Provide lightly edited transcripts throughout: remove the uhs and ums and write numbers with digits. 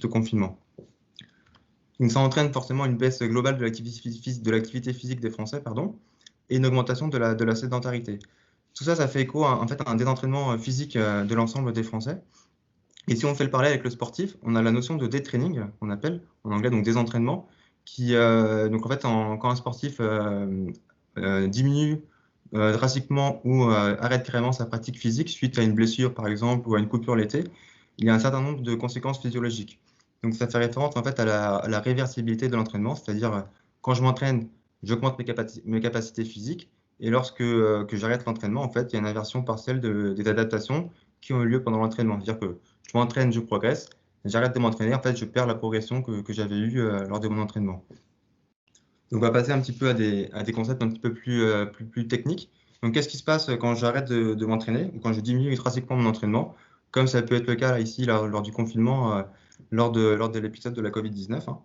suite au confinement. Donc ça entraîne forcément une baisse globale de l'activité physique des Français, pardon, et une augmentation de la sédentarité. Tout ça, ça fait écho en fait, à un désentraînement physique de l'ensemble des Français. Et si on fait le parallèle avec le sportif, on a la notion de détraining, qu'on appelle en anglais donc désentraînement, qui donc en fait quand un sportif diminue drastiquement ou arrête carrément sa pratique physique suite à une blessure par exemple ou à une coupure l'été, il y a un certain nombre de conséquences physiologiques. Donc ça fait référence en fait à la réversibilité de l'entraînement, c'est-à-dire quand je m'entraîne, j'augmente mes capacités physiques et lorsque que j'arrête l'entraînement, en fait, il y a une inversion partielle des adaptations qui ont eu lieu pendant l'entraînement. C'est-à-dire que je m'entraîne, je progresse, j'arrête de m'entraîner, en fait, je perds la progression que j'avais eue lors de mon entraînement. Donc, on va passer un petit peu à des concepts un petit peu plus techniques. Donc, qu'est-ce qui se passe quand j'arrête de m'entraîner ou quand je diminue drastiquement mon entraînement, comme ça peut être le cas là, ici lors du confinement, lors de l'épisode de la Covid-19, hein.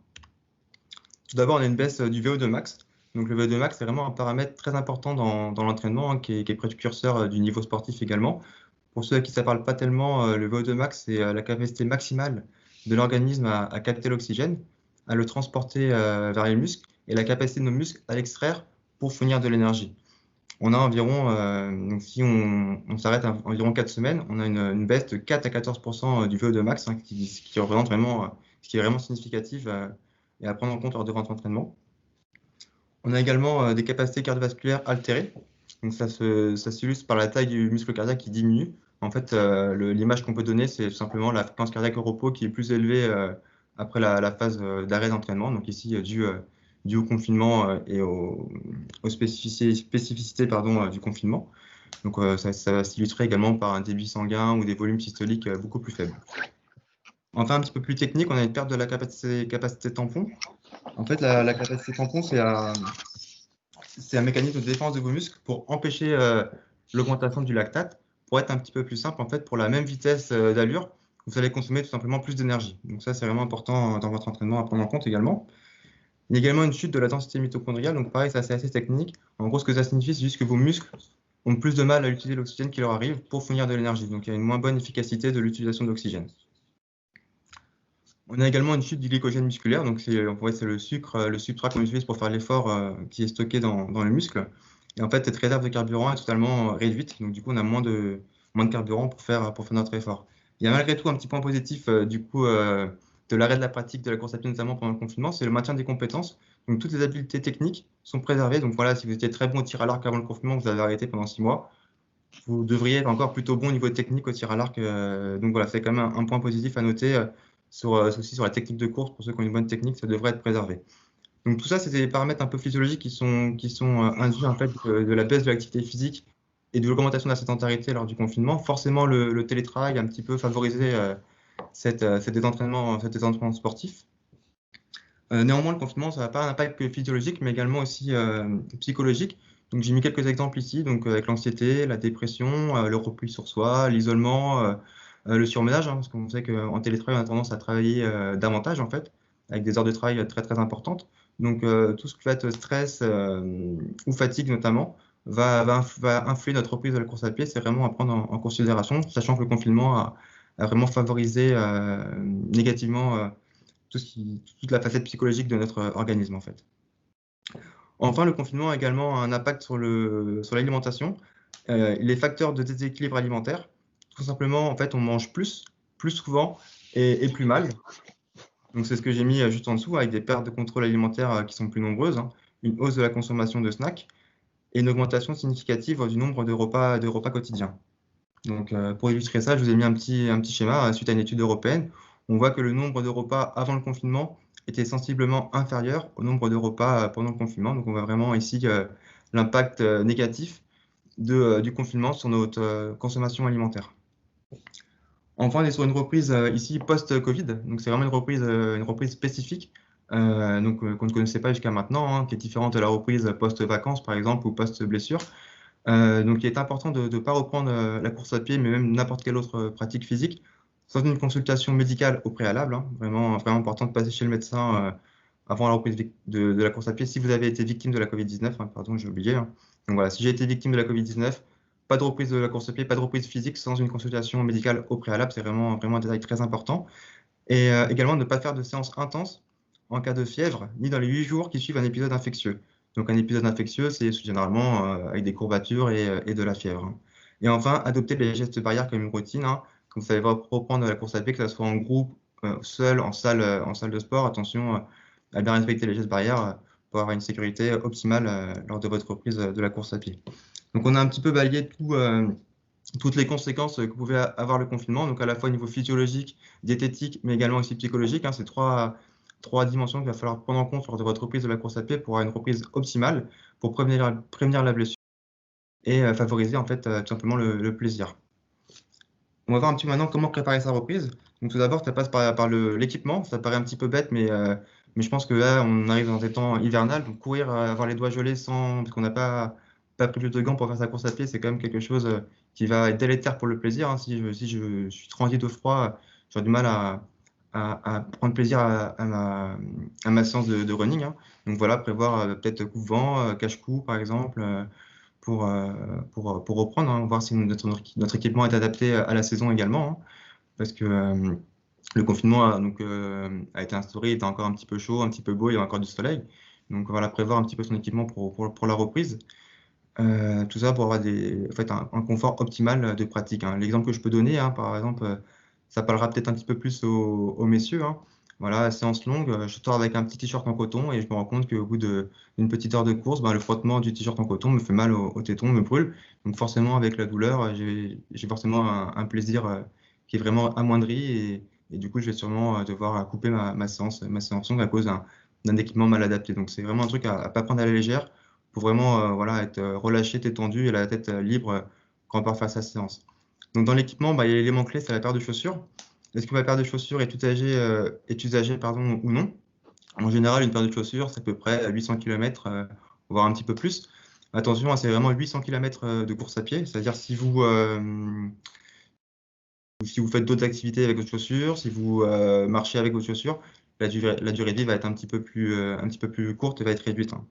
Tout d'abord, on a une baisse du VO2 max. Donc, le VO2 max, c'est vraiment un paramètre très important dans l'entraînement, hein, qui est précurseur du niveau sportif également. Pour ceux à qui ça parle pas tellement, le VO2 max, c'est la capacité maximale de l'organisme à capter l'oxygène, à le transporter vers les muscles et la capacité de nos muscles à l'extraire pour fournir de l'énergie. On a environ, donc si on s'arrête environ 4 semaines, on a une baisse de 4 à 14% du VO2 max, hein, qui représente vraiment, ce qui est vraiment significatif et à prendre en compte lors de votre entraînement. On a également des capacités cardiovasculaires altérées. Donc ça s'illustre par la taille du muscle cardiaque qui diminue. En fait, l'image qu'on peut donner, c'est tout simplement la fréquence cardiaque au repos qui est plus élevée après la phase d'arrêt d'entraînement. Donc ici, dû au confinement et aux spécificités pardon, du confinement. Donc ça va s'illustrer également par un débit sanguin ou des volumes systoliques beaucoup plus faibles. Enfin, un petit peu plus technique, on a une perte de la capacité tampon. En fait, la capacité tampon, c'est un mécanisme de défense de vos muscles pour empêcher l'augmentation du lactate. Pour être un petit peu plus simple, en fait, pour la même vitesse d'allure, vous allez consommer tout simplement plus d'énergie. Donc ça, c'est vraiment important dans votre entraînement à prendre en compte également. Il y a également une chute de la densité mitochondriale. Donc pareil, ça c'est assez technique. En gros, ce que ça signifie, c'est juste que vos muscles ont plus de mal à utiliser l'oxygène qui leur arrive pour fournir de l'énergie. Donc il y a une moins bonne efficacité de l'utilisation de l'oxygène. On a également une chute du glycogène musculaire, donc c'est le substrat qu'on utilise pour faire l'effort qui est stocké dans le muscle. Et en fait, cette réserve de carburant est totalement réduite, donc du coup, on a moins de carburant pour faire notre effort. Il y a malgré tout un petit point positif de l'arrêt de la pratique de la course à pied, notamment pendant le confinement, c'est le maintien des compétences. Donc toutes les habiletés techniques sont préservées. Donc voilà, si vous étiez très bon au tir à l'arc avant le confinement, vous avez arrêté pendant 6 mois, vous devriez être encore plutôt bon au niveau technique au tir à l'arc. Donc voilà, c'est quand même un point positif à noter. Aussi sur la technique de course, pour ceux qui ont une bonne technique, ça devrait être préservé. Donc tout ça, c'est des paramètres un peu physiologiques qui sont induits en fait de la baisse de l'activité physique et de l'augmentation de la sédentarité lors du confinement. Forcément, le télétravail a un petit peu favorisé cet désentraînement sportif. Néanmoins, le confinement, ça n'a pas un impact que physiologique, mais également aussi psychologique. Donc j'ai mis quelques exemples ici, donc avec l'anxiété, la dépression, le repli sur soi, l'isolement, le surmenage, hein, parce qu'on sait qu'en télétravail, on a tendance à travailler davantage, en fait, avec des heures de travail très, très importantes. Donc, tout ce qui va être stress ou fatigue, notamment, va influer notre reprise de la course à pied. C'est vraiment à prendre en considération, sachant que le confinement a vraiment favorisé négativement toute la facette psychologique de notre organisme, en fait. Enfin, le confinement a également un impact sur l'alimentation. Les facteurs de déséquilibre alimentaire, tout simplement, en fait, on mange plus souvent et plus mal. Donc, c'est ce que j'ai mis juste en dessous, avec des pertes de contrôle alimentaire qui sont plus nombreuses, hein, une hausse de la consommation de snacks et une augmentation significative du nombre de repas quotidiens. Donc, pour illustrer ça, je vous ai mis un petit schéma suite à une étude européenne. On voit que le nombre de repas avant le confinement était sensiblement inférieur au nombre de repas pendant le confinement. Donc, on voit vraiment ici l'impact négatif du confinement sur notre consommation alimentaire. Enfin, on est sur une reprise ici post-Covid, donc c'est vraiment une reprise spécifique qu'on ne connaissait pas jusqu'à maintenant, hein, qui est différente de la reprise post-vacances par exemple ou post-blessure. Donc il est important de ne pas reprendre la course à pied, mais même n'importe quelle autre pratique physique, sans une consultation médicale au préalable, hein. Vraiment important de passer chez le médecin avant la reprise de la course à pied. Si vous avez été victime de la Covid-19, hein, pardon, j'ai oublié, hein. Donc voilà, si j'ai été victime de la Covid-19, pas de reprise de la course à pied, pas de reprise physique sans une consultation médicale au préalable, c'est vraiment un détail très important. Et également, ne pas faire de séances intenses en cas de fièvre, ni dans les 8 jours qui suivent un épisode infectieux. Donc un épisode infectieux, c'est généralement avec des courbatures et de la fièvre, hein. Et enfin, adopter les gestes barrières comme une routine, hein. Quand vous allez reprendre la course à pied, que ce soit en groupe, seul, en salle de sport, attention à bien respecter les gestes barrières pour avoir une sécurité optimale lors de votre reprise de la course à pied. Donc on a un petit peu balayé toutes les conséquences que pouvait avoir le confinement, donc à la fois au niveau physiologique, diététique, mais également aussi psychologique, hein. C'est trois dimensions qu'il va falloir prendre en compte lors de votre reprise de la course à pied pour avoir une reprise optimale, pour prévenir la blessure et favoriser en fait tout simplement le plaisir. On va voir un petit peu maintenant comment préparer sa reprise. Donc tout d'abord, ça passe par l'équipement. Ça paraît un petit peu bête, mais je pense que là, on arrive dans des temps hivernales. Donc courir, avoir les doigts gelés parce qu'on n'a pas pris de gants pour faire sa course à pied, c'est quand même quelque chose qui va être délétère pour le plaisir, hein. Si je suis transi de froid, j'aurai du mal à prendre plaisir à ma séance de running, hein. Donc voilà, prévoir peut-être coupe-vent, cache-cou par exemple, pour, euh, pour reprendre, hein, voir si notre équipement est adapté à la saison également, hein, parce que le confinement a été instauré, il était encore un petit peu chaud, un petit peu beau, il y avait encore du soleil. Donc voilà, prévoir un petit peu son équipement pour la reprise. Tout ça pour avoir en fait, un confort optimal de pratique, hein. L'exemple que je peux donner, hein, par exemple, ça parlera peut-être un petit peu plus aux messieurs, hein. Voilà, séance longue, je sors avec un petit t-shirt en coton et je me rends compte qu'au bout d'une petite heure de course, ben, le frottement du t-shirt en coton me fait mal au téton, me brûle. Donc forcément, avec la douleur, j'ai forcément un plaisir qui est vraiment amoindri et du coup, je vais sûrement devoir couper ma séance longue à cause d'un équipement mal adapté. Donc c'est vraiment un truc à ne pas prendre à la légère pour vraiment voilà, être relâché, détendu et la tête libre quand on part faire sa séance. Donc dans l'équipement, bah, il y a l'élément clé, c'est la paire de chaussures. Est-ce que ma paire de chaussures est usagée pardon, ou non? En général, une paire de chaussures, c'est à peu près 800 km, voire un petit peu plus. Attention, hein, c'est vraiment 800 km de course à pied, c'est-à-dire si vous faites d'autres activités avec votre chaussure, si vous marchez avec votre chaussure, la durée de vie va être un petit peu plus courte et va être réduite, hein.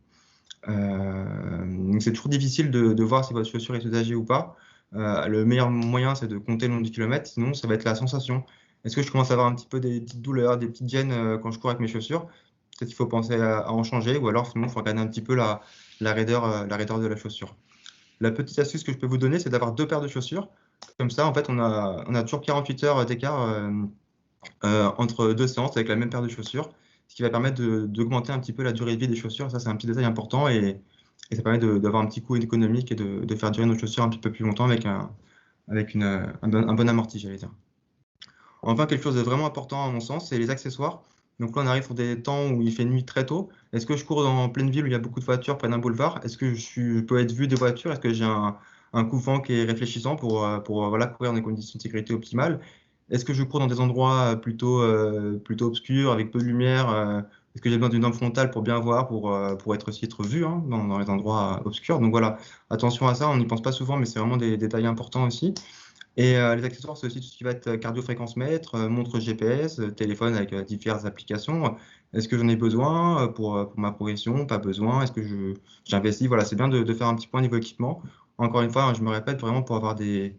Donc c'est toujours difficile de voir si votre chaussure est usagée ou pas. Le meilleur moyen, c'est de compter le nombre de kilomètres, sinon ça va être la sensation. Est-ce que je commence à avoir un petit peu des petites douleurs, des petites gênes quand je cours avec mes chaussures? Peut-être qu'il faut penser à en changer, ou alors sinon il faut regarder un petit peu la raideur de la chaussure. La petite astuce que je peux vous donner, c'est d'avoir deux paires de chaussures. Comme ça, en fait, on a toujours 48 heures d'écart entre deux séances avec la même paire de chaussures, ce qui va permettre d'augmenter un petit peu la durée de vie des chaussures. Ça, c'est un petit détail important et ça permet d'avoir un petit coût économique et de faire durer nos chaussures un petit peu plus longtemps avec un bon amorti, j'allais dire. Enfin, quelque chose de vraiment important à mon sens, c'est les accessoires. Donc là, on arrive sur des temps où il fait nuit très tôt. Est-ce que je cours en pleine ville où il y a beaucoup de voitures près d'un boulevard? Est-ce que je peux être vu des voitures? Est-ce que j'ai un coup-vent qui est réfléchissant pour voilà, courir dans des conditions de sécurité optimales? Est-ce que je cours dans des endroits plutôt obscurs, avec peu de lumière? Est-ce que j'ai besoin d'une lampe frontale pour bien voir, pour être vu, hein, dans les endroits obscurs? Donc voilà, attention à ça, on n'y pense pas souvent, mais c'est vraiment des détails importants aussi. Et les accessoires, c'est aussi tout ce qui va être cardio-fréquence-mètre, montre GPS, téléphone avec diverses applications. Est-ce que j'en ai besoin pour ma progression? Pas besoin. Est-ce que j'investis? Voilà, c'est bien de faire un petit point niveau équipement. Encore une fois, hein, je me répète, vraiment pour avoir des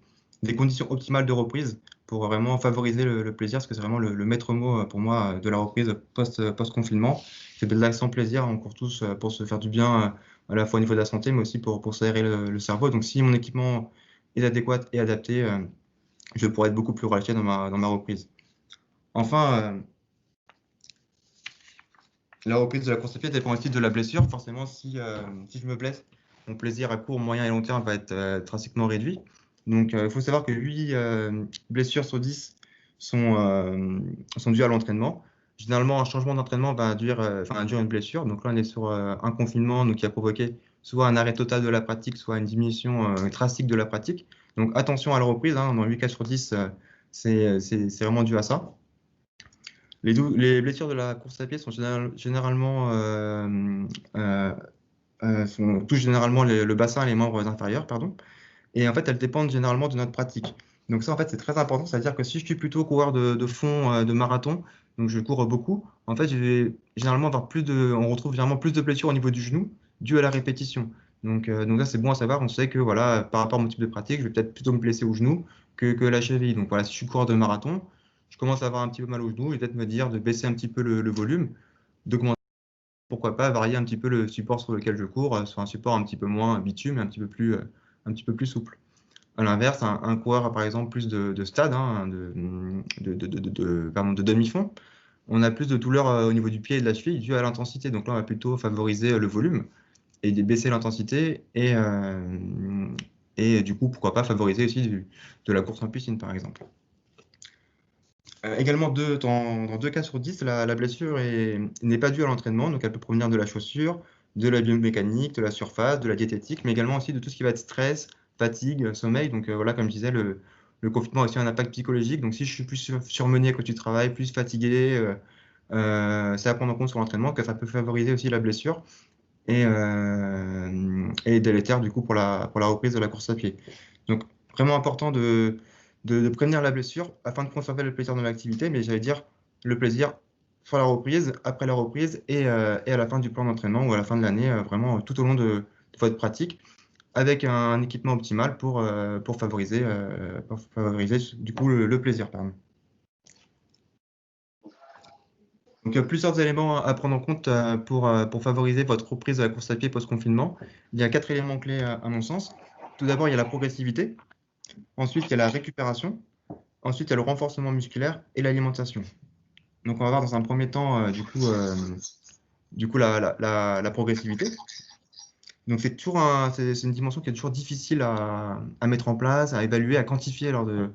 conditions optimales de reprise, pour vraiment favoriser le plaisir, parce que c'est vraiment le maître mot pour moi de la reprise post-confinement. C'est de l'accent plaisir. On court tous pour se faire du bien, à la fois au niveau de la santé, mais aussi pour s'aérer le cerveau. Donc si mon équipement est adéquate et adaptée, je pourrais être beaucoup plus relâché dans ma reprise. Enfin, la reprise de la course à pied dépend aussi de la blessure. Forcément, si je me blesse, mon plaisir à court, moyen et long terme va être drastiquement réduit. Donc, il faut savoir que 8 blessures sur 10 sont dues à l'entraînement. Généralement, un changement d'entraînement va induire une blessure. Donc là, on est sur un confinement qui a provoqué soit un arrêt total de la pratique, soit une diminution drastique de la pratique. Donc attention à la reprise, hein, dans 8 cas sur 10, c'est vraiment dû à ça. Les blessures de la course à pied sont généralement touchent généralement le bassin et les membres inférieurs, pardon. Et en fait, elles dépendent généralement de notre pratique. Donc ça, en fait, c'est très important. C'est-à-dire que si je suis plutôt coureur de fond, de marathon, donc je cours beaucoup, en fait, je vais généralement on retrouve généralement plus de blessures au niveau du genou dû à la répétition. Donc ça, c'est bon à savoir. On sait que voilà, par rapport à mon type de pratique, je vais peut-être plutôt me blesser au genou que la cheville. Donc voilà, si je suis coureur de marathon, je commence à avoir un petit peu mal au genou, je vais peut-être me dire de baisser un petit peu le volume, d'augmenter, pourquoi pas varier un petit peu le support sur lequel je cours, sur un support un petit peu moins bitume, mais un petit peu plus souple. À l'inverse, un coureur, par exemple, plus de stade, hein, pardon, de demi-fond, on a plus de douleur au niveau du pied et de la cheville due à l'intensité. Donc là, on va plutôt favoriser le volume et baisser l'intensité et du coup, pourquoi pas favoriser aussi de la course en piscine, par exemple. Également, dans 2 cas sur 10, la blessure n'est pas due à l'entraînement, donc elle peut provenir de la chaussure, de la biomécanique, de la surface, de la diététique, mais également aussi de tout ce qui va être stress, fatigue, sommeil. Donc voilà, comme je disais, le confinement a aussi un impact psychologique. Donc si je suis plus surmené quand tu travailles, plus fatigué, c'est à prendre en compte sur l'entraînement, que ça peut favoriser aussi la blessure et délétère du coup pour la reprise de la course à pied. Donc vraiment important de prévenir la blessure afin de conserver le plaisir de l'activité, mais j'allais dire le plaisir sur la reprise, après la reprise et à la fin du plan d'entraînement ou à la fin de l'année, vraiment tout au long de votre pratique, avec un équipement optimal pour favoriser du coup le plaisir. Pardon. Donc, il y a plusieurs éléments à prendre en compte pour favoriser votre reprise de la course à pied post-confinement. Il y a 4 éléments clés à mon sens. Tout d'abord, il y a la progressivité. Ensuite, il y a la récupération. Ensuite, il y a le renforcement musculaire et l'alimentation. Donc, on va voir dans un premier temps, la progressivité. Donc, c'est une dimension qui est toujours difficile à mettre en place, à évaluer, à quantifier lors de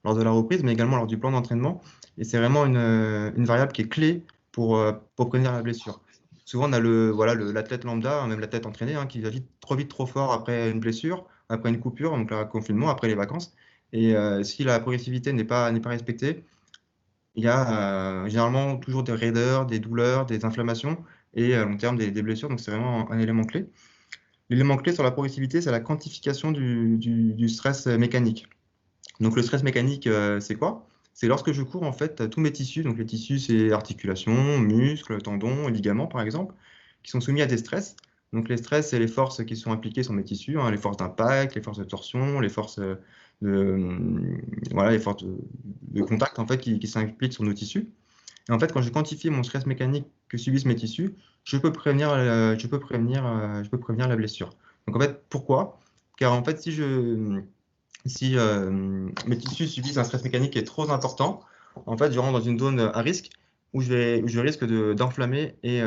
la reprise, mais également lors du plan d'entraînement. Et c'est vraiment une variable qui est clé pour prévenir la blessure. Souvent, on a l'athlète lambda, même l'athlète entraîné, hein, qui va vite, trop fort après une blessure, après une coupure, donc le confinement, après les vacances. Et si la progressivité n'est pas respectée, il y a généralement toujours des raideurs, des douleurs, des inflammations et à long terme des blessures. Donc, c'est vraiment un élément clé. L'élément clé sur la progressivité, c'est la quantification du stress mécanique. Donc le stress mécanique, c'est quoi? C'est lorsque je cours, en fait, tous mes tissus, donc les tissus, c'est articulations, muscles, tendons, ligaments, par exemple, qui sont soumis à des stress. Donc les stress, c'est les forces qui sont impliquées sur mes tissus, hein, les forces d'impact, les forces de torsion, les forces voilà, les forces de contact, en fait, qui s'impliquent sur nos tissus. Et en fait, quand je quantifie mon stress mécanique que subissent mes tissus, je peux prévenir la blessure. Donc en fait, pourquoi? Car en fait, si mes tissus subissent un stress mécanique qui est trop important, en fait, je rentre dans une zone à risque où je risque d'enflammer et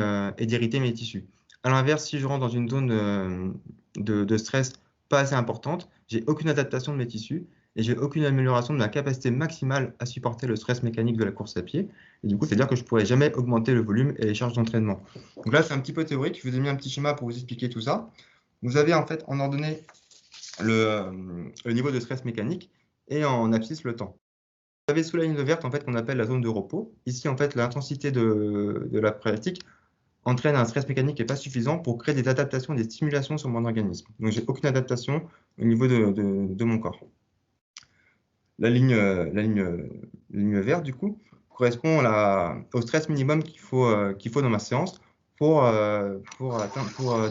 d'irriter mes tissus. À l'inverse, si je rentre dans une zone de stress pas assez importante, j'ai aucune adaptation de mes tissus et j'ai aucune amélioration de ma capacité maximale à supporter le stress mécanique de la course à pied. Et du coup, c'est-à-dire que je ne pourrais jamais augmenter le volume et les charges d'entraînement. Donc là, c'est un petit peu théorique. Je vous ai mis un petit schéma pour vous expliquer tout ça. Vous avez en fait en ordonnée le niveau de stress mécanique et en abscisse le temps. Vous avez sous la ligne verte en fait qu'on appelle la zone de repos. Ici, en fait, l'intensité de la pratique entraîne un stress mécanique qui n'est pas suffisant pour créer des adaptations, des stimulations sur mon organisme. Donc, j'ai aucune adaptation au niveau de mon corps. La ligne verte, du coup, correspond au stress minimum qu'il faut dans ma séance pour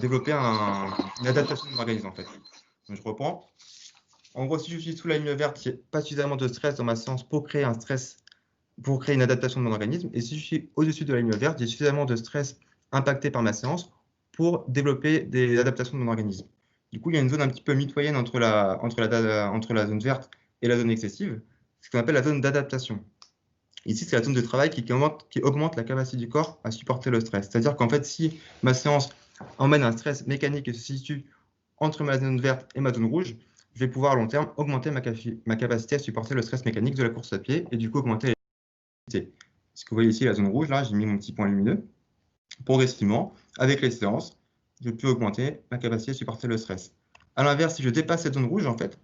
développer une adaptation de mon organisme, en fait. Donc, je reprends. En gros, si je suis sous la ligne verte, il n'y a pas suffisamment de stress dans ma séance pour créer une adaptation de mon organisme. Et si je suis au-dessus de la ligne verte, j'ai suffisamment de stress impacté par ma séance pour développer des adaptations de mon organisme. Du coup, il y a une zone un petit peu mitoyenne entre la zone verte et la zone excessive, ce qu'on appelle la zone d'adaptation. Ici, c'est la zone de travail qui augmente la capacité du corps à supporter le stress. C'est-à-dire qu'en fait, si ma séance emmène un stress mécanique qui se situe entre ma zone verte et ma zone rouge, je vais pouvoir à long terme augmenter ma capacité à supporter le stress mécanique de la course à pied et du coup augmenter l'efficacité. Ce que vous voyez ici, la zone rouge, là, j'ai mis mon petit point lumineux. Progressivement, avec les séances, je peux augmenter ma capacité à supporter le stress. À l'inverse, si je dépasse cette zone rouge, en fait,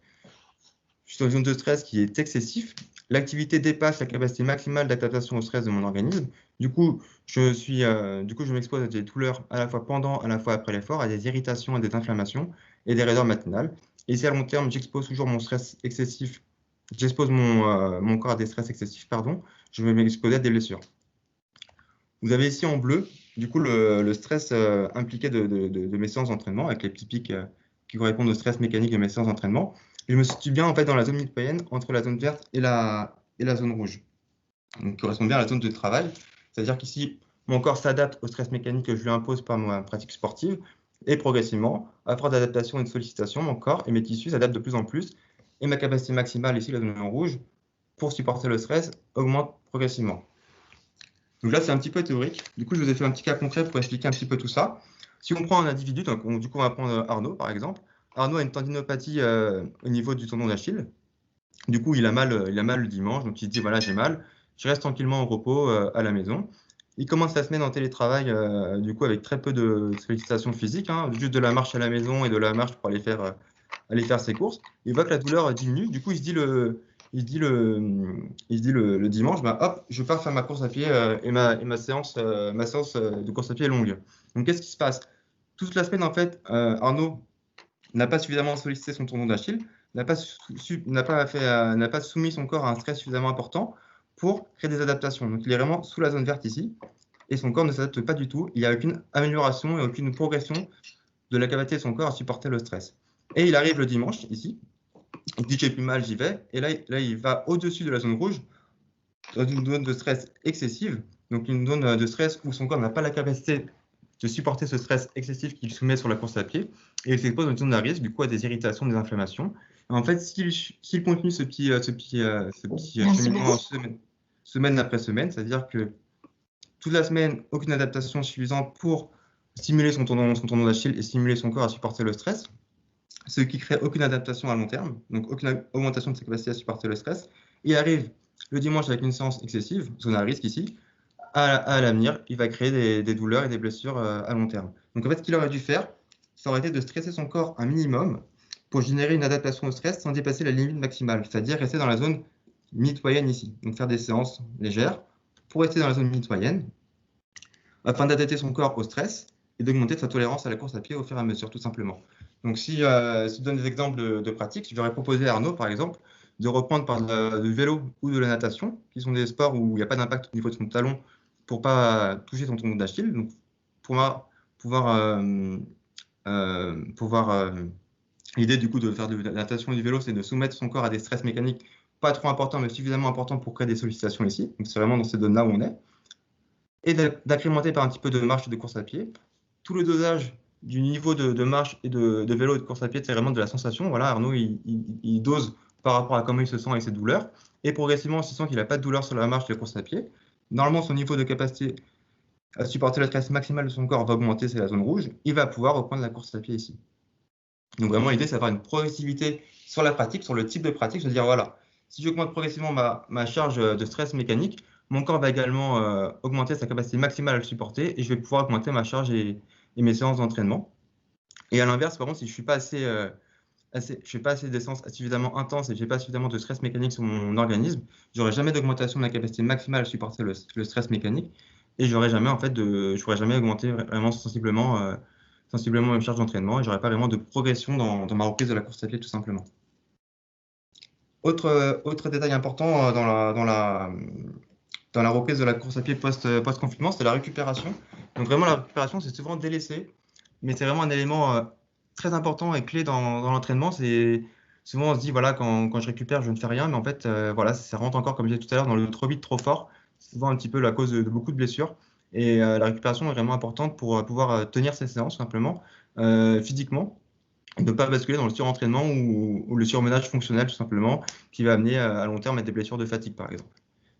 je suis dans une zone de stress qui est excessif. L'activité dépasse la capacité maximale d'adaptation au stress de mon organisme. Du coup, je m'expose à des douleurs à la fois pendant, à la fois après l'effort, à des irritations, à des inflammations et des raideurs matinales. Et si à long terme, j'expose toujours mon stress excessif, j'expose mon corps à des stress excessifs, je vais m'exposer à des blessures. Vous avez ici en bleu, du coup, le stress impliqué de mes séances d'entraînement, avec les petits pics qui correspondent au stress mécanique de mes séances d'entraînement. Je me situe bien en fait dans la zone mitoyenne entre la zone verte et la zone rouge. donc, qui correspond bien à la zone de travail. C'est-à-dire qu'ici, mon corps s'adapte au stress mécanique que je lui impose par ma pratique sportive, et progressivement, à force d'adaptation et de sollicitation, mon corps et mes tissus s'adaptent de plus en plus, et ma capacité maximale, ici la zone rouge, pour supporter le stress, augmente progressivement. Donc là, c'est un petit peu théorique. Du coup, je vous ai fait un petit cas concret pour expliquer un petit peu tout ça. Si on prend un individu, donc du coup, on va prendre Arnaud, par exemple. Arnaud a une tendinopathie au niveau du tendon d'Achille. Du coup, il a mal le dimanche, donc il se dit, voilà, j'ai mal, je reste tranquillement au repos à la maison. Il commence la semaine en télétravail, du coup, avec très peu de sollicitations physiques, hein, juste de la marche à la maison et de la marche pour aller faire ses courses. Il voit que la douleur diminue, du coup, il se dit le dimanche, bah, hop, je pars faire ma course à pied et ma séance de course à pied est longue. Donc, qu'est-ce qui se passe? Toute la semaine, en fait, Arnaud n'a pas suffisamment sollicité son tendon d'Achille, n'a pas soumis son corps à un stress suffisamment important pour créer des adaptations. Donc, il est vraiment sous la zone verte ici, et son corps ne s'adapte pas du tout. Il n'y a aucune amélioration et aucune progression de la capacité de son corps à supporter le stress. Et il arrive le dimanche, ici, il dit j'ai plus mal, j'y vais, et là il va au-dessus de la zone rouge, dans une zone de stress excessive, donc une zone de stress où son corps n'a pas la capacité de supporter ce stress excessif qu'il soumet sur la course à pied, et il s'expose dans une zone à risque, du coup à des irritations, des inflammations. Et en fait, s'il continue ce petit cheminement semaine après semaine, c'est-à-dire que toute la semaine, aucune adaptation suffisante pour stimuler son tendon d'Achille et stimuler son corps à supporter le stress, ce qui crée aucune adaptation à long terme, donc aucune augmentation de sa capacité à supporter le stress. Il arrive le dimanche avec une séance excessive, zone à risque ici, à l'avenir, il va créer des douleurs et des blessures à long terme. Donc en fait, ce qu'il aurait dû faire, ça aurait été de stresser son corps un minimum pour générer une adaptation au stress sans dépasser la limite maximale, c'est-à-dire rester dans la zone mitoyenne ici. Donc faire des séances légères pour rester dans la zone mitoyenne, afin d'adapter son corps au stress et d'augmenter sa tolérance à la course à pied au fur et à mesure, tout simplement. Donc si je donne des exemples de pratiques, je vais proposer à Arnaud, par exemple, de reprendre par du vélo ou de la natation, qui sont des sports où il n'y a pas d'impact au niveau de son talon pour ne pas toucher son tendon d'Achille. Donc, l'idée du coup de faire de la natation et du vélo, c'est de soumettre son corps à des stress mécaniques pas trop importants, mais suffisamment importants pour créer des sollicitations ici. Donc, c'est vraiment dans ces zones-là où on est. Et d'accrémenter par un petit peu de marche et de course à pied. Tout le dosage du niveau de marche et de vélo et de course à pied, c'est vraiment de la sensation. Voilà, Arnaud, il dose par rapport à comment il se sent avec ses douleurs. Et progressivement, il sent qu'il n'a pas de douleur sur la marche et la course à pied. Normalement, son niveau de capacité à supporter le stress maximal de son corps va augmenter, c'est la zone rouge. Il va pouvoir reprendre la course à pied ici. Donc vraiment, l'idée, c'est d'avoir une progressivité sur la pratique, sur le type de pratique. Se dire, voilà, si j'augmente progressivement ma charge de stress mécanique, mon corps va également augmenter sa capacité maximale à le supporter et je vais pouvoir augmenter ma charge et mes séances d'entraînement. Et à l'inverse, par contre, si je ne fais pas assez des séances suffisamment intenses et que je n'ai pas suffisamment de stress mécanique sur mon organisme, je n'aurai jamais d'augmentation de la capacité maximale à supporter le stress mécanique et je ne pourrai jamais augmenter vraiment sensiblement ma charge d'entraînement et je n'aurai pas vraiment de progression dans ma reprise de la course à pied, tout simplement. Autre détail important dans la reprise de la course à pied post-confinement, c'est la récupération. Donc vraiment, la récupération, c'est souvent délaissé, mais c'est vraiment un élément très important et clé dans l'entraînement. Souvent, on se dit, voilà, quand je récupère, je ne fais rien, mais en fait, voilà, ça rentre encore, comme je disais tout à l'heure, dans le trop vite, trop fort. C'est souvent un petit peu la cause de beaucoup de blessures. Et la récupération est vraiment importante pour pouvoir tenir ces séances, simplement, physiquement, et ne pas basculer dans le surentraînement ou le surmenage fonctionnel, tout simplement, qui va amener à long terme à des blessures de fatigue, par exemple.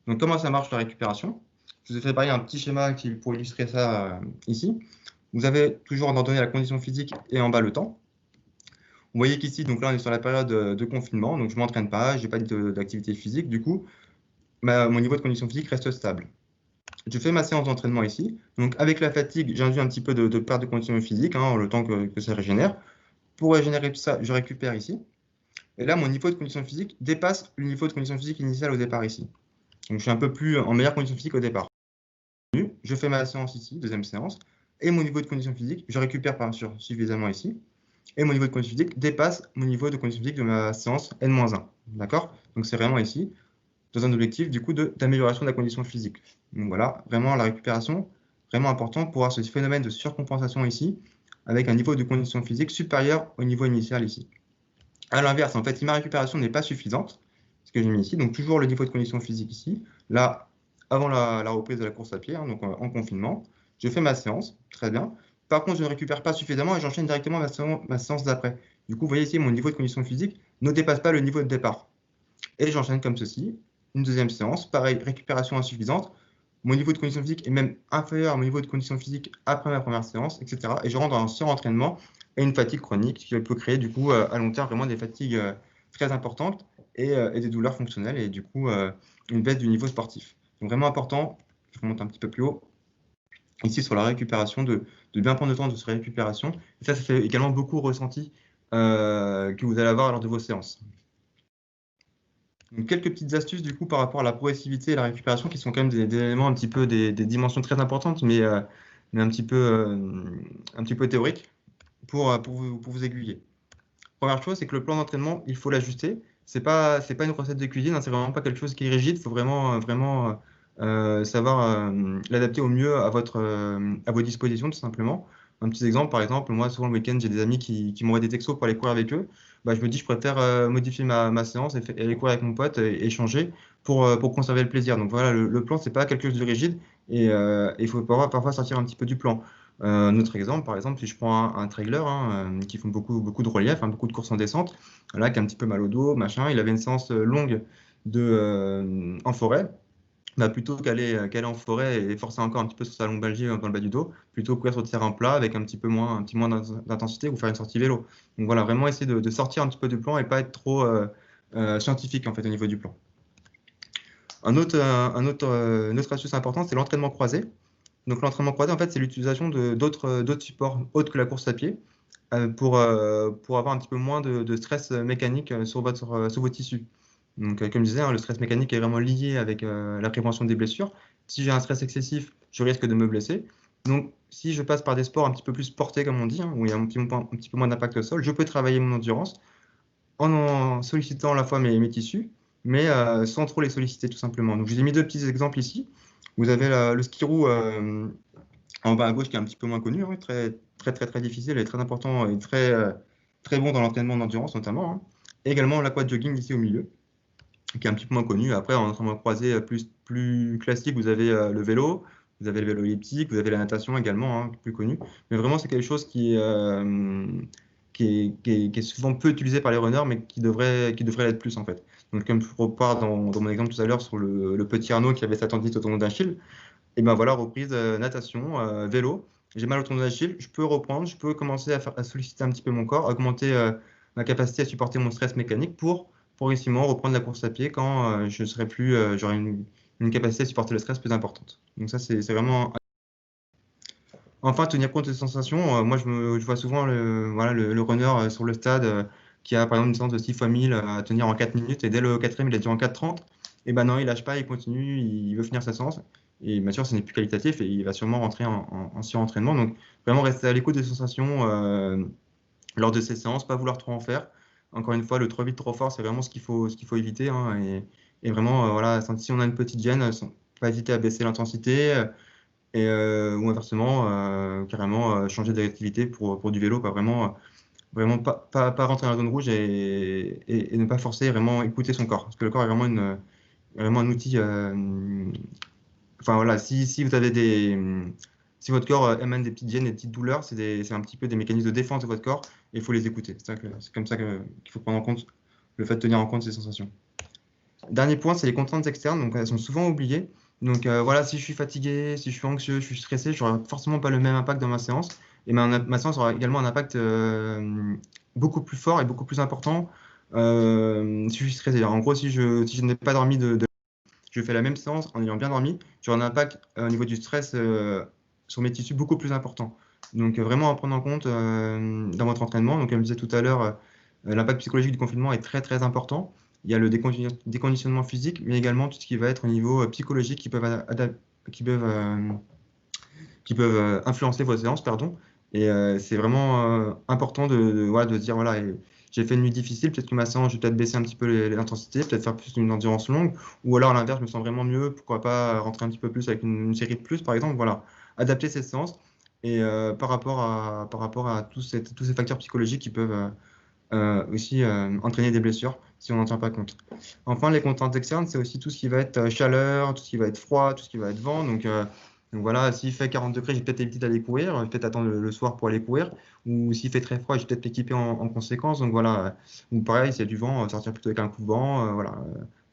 Donc, comment ça marche la récupération? Je vous ai fait pareil un petit schéma pour illustrer ça ici. Vous avez toujours en ordonnée la condition physique et en bas le temps. Vous voyez qu'ici, donc là, on est sur la période de confinement, donc je ne m'entraîne pas, je n'ai pas d'activité physique, du coup, mon niveau de condition physique reste stable. Je fais ma séance d'entraînement ici. Donc, avec la fatigue, j'induis un petit peu de perte de condition physique, hein, le temps que ça régénère. Pour régénérer tout ça, je récupère ici. Et là, mon niveau de condition physique dépasse le niveau de condition physique initial au départ ici. Donc, je suis un peu plus en meilleure condition physique au départ. Je fais ma séance ici, deuxième séance, et mon niveau de condition physique, je récupère bien sûr suffisamment ici, et mon niveau de condition physique dépasse mon niveau de condition physique de ma séance N-1. D'accord? Donc, c'est vraiment ici, dans un objectif du coup d'amélioration de la condition physique. Donc voilà, vraiment la récupération, vraiment important pour avoir ce phénomène de surcompensation ici, avec un niveau de condition physique supérieur au niveau initial ici. À l'inverse, en fait, si ma récupération n'est pas suffisante, ce que j'ai mis ici, donc toujours le niveau de condition physique ici, là, avant la reprise de la course à pied, hein, donc en confinement. Je fais ma séance, très bien. Par contre, je ne récupère pas suffisamment et j'enchaîne directement ma séance d'après. Du coup, vous voyez ici, mon niveau de condition physique ne dépasse pas le niveau de départ. Et j'enchaîne comme ceci. Une deuxième séance, pareil, récupération insuffisante. Mon niveau de condition physique est même inférieur à mon niveau de condition physique après ma première séance, etc. Et je rentre dans un surentraînement et une fatigue chronique qui peut créer du coup à long terme vraiment des fatigues très importantes et des douleurs fonctionnelles et du coup une baisse du niveau sportif. Donc vraiment important, je remonte un petit peu plus haut, ici sur la récupération, de bien prendre le temps de cette récupération. Et ça fait également beaucoup ressenti que vous allez avoir lors de vos séances. Donc, quelques petites astuces du coup par rapport à la progressivité et la récupération qui sont quand même des éléments un petit peu des dimensions très importantes mais un petit peu théoriques pour vous aiguiller. Première chose, c'est que le plan d'entraînement, il faut l'ajuster. C'est pas une recette de cuisine, hein, c'est vraiment pas quelque chose qui est rigide. Il faut vraiment savoir l'adapter au mieux à vos dispositions, tout simplement. Un petit exemple, par exemple, moi, souvent le week-end, j'ai des amis qui m'envoient des textos pour aller courir avec eux. Bah, je me dis, je préfère modifier ma séance et aller courir avec mon pote et échanger pour conserver le plaisir. Donc voilà, le plan, c'est pas quelque chose de rigide et il faut parfois sortir un petit peu du plan. Un autre exemple, par exemple, si je prends un trailer qui font beaucoup de relief, hein, beaucoup de courses en descente, là, qui a un petit peu mal au dos, machin, il avait une séance longue en forêt, bah, plutôt qu'aller en forêt et forcer encore un petit peu sur sa lombalgie dans le bas du dos, plutôt courir sur le terrain plat avec un petit moins d'intensité ou faire une sortie vélo. Donc voilà, vraiment essayer de sortir un petit peu du plan et pas être trop scientifique en fait au niveau du plan. Une autre astuce importante, c'est l'entraînement croisé. Donc l'entraînement croisé, en fait, c'est l'utilisation d'autres supports autres que la course à pied pour avoir un petit peu moins de stress mécanique sur vos tissus. Donc, comme je disais, hein, le stress mécanique est vraiment lié avec la prévention des blessures. Si j'ai un stress excessif, je risque de me blesser. Donc, si je passe par des sports un petit peu plus portés, comme on dit, hein, où il y a un petit peu moins d'impact au sol, je peux travailler mon endurance en sollicitant à la fois mes tissus, mais sans trop les solliciter, tout simplement. Donc, je vous ai mis deux petits exemples ici. Vous avez le skiroo en bas à gauche qui est un petit peu moins connu, hein, très difficile et très important et très bon dans l'entraînement d'endurance notamment, hein. Et également l'aqua jogging ici au milieu, qui est un petit peu moins connu. Après, en entraînement croisé plus classique, vous avez le vélo, vous avez le vélo elliptique, vous avez la natation également, hein, plus connu. Mais vraiment, c'est quelque chose qui est souvent peu utilisé par les runners, mais qui devrait l'être plus en fait. Donc, comme je repars dans mon exemple tout à l'heure sur le petit Arnaud qui avait sa tendinite au tendon d'Achille, et ben voilà, reprise natation, vélo. J'ai mal au tendon d'Achille, je peux reprendre, je peux commencer à solliciter un petit peu mon corps, augmenter ma capacité à supporter mon stress mécanique pour progressivement reprendre la course à pied quand je serai plus, j'aurai une capacité à supporter le stress plus importante. Donc ça, c'est vraiment. Enfin, tenir compte des sensations. Moi, je vois souvent voilà, le runner sur le stade qui a par exemple une séance de 6 fois 1000 à tenir en 4 minutes et dès le quatrième, il a dit en 4:30. Et ben non, il lâche pas, il continue, il veut finir sa séance. Et bien sûr, ce n'est plus qualitatif et il va sûrement rentrer en surentraînement. Donc, vraiment rester à l'écoute des sensations lors de ces séances, pas vouloir trop en faire. Encore une fois, le trop vite, trop fort, c'est vraiment ce qu'il faut éviter, hein. Et vraiment, voilà, si on a une petite gêne, pas hésiter à baisser l'intensité ou inversement, carrément changer d'activité pour du vélo, pas vraiment, vraiment pas rentrer dans la zone rouge et ne pas forcer, vraiment écouter son corps. Parce que le corps est vraiment un outil. Enfin voilà, si vous avez si votre corps émane des petites gênes, des petites douleurs, c'est un petit peu des mécanismes de défense de votre corps et il faut les écouter. C'est comme ça qu'il faut prendre en compte le fait de tenir en compte ces sensations. Dernier point, c'est les contraintes externes. Donc, elles sont souvent oubliées. Donc, voilà, si je suis fatigué, si je suis anxieux, je suis stressé, je n'aurai forcément pas le même impact dans ma séance. Et ma séance aura également un impact beaucoup plus fort et beaucoup plus important si je suis stressé. Alors, en gros, si je n'ai pas dormi je fais la même séance en ayant bien dormi, j'aurai un impact au niveau du stress sur mes tissus beaucoup plus important. Donc, vraiment à prendre en compte dans votre entraînement. Donc, comme je disais tout à l'heure, l'impact psychologique du confinement est très important. Il y a le déconditionnement physique, mais également tout ce qui va être au niveau psychologique qui peuvent, euh, qui peuvent influencer vos séances, pardon. Et c'est vraiment important voilà, de se dire, voilà, j'ai fait une nuit difficile, peut-être que ma séance, je vais peut-être baisser un petit peu l'intensité, peut-être faire plus une endurance longue, ou alors à l'inverse, je me sens vraiment mieux, pourquoi pas rentrer un petit peu plus avec une série de plus, par exemple, voilà. Adapter ces séances et par rapport à tous ces facteurs psychologiques aussi entraîner des blessures si on n'en tient pas compte. Enfin, les contraintes externes, c'est aussi tout ce qui va être chaleur, tout ce qui va être froid, tout ce qui va être vent. Donc voilà, s'il fait 40 degrés, j'ai peut-être éviter d'aller courir, je vais peut-être attendre le soir pour aller courir. Ou s'il fait très froid, je vais peut-être m'équiper en conséquence. Donc voilà, ou pareil, s'il y a du vent, sortir plutôt avec un coup de vent. Voilà,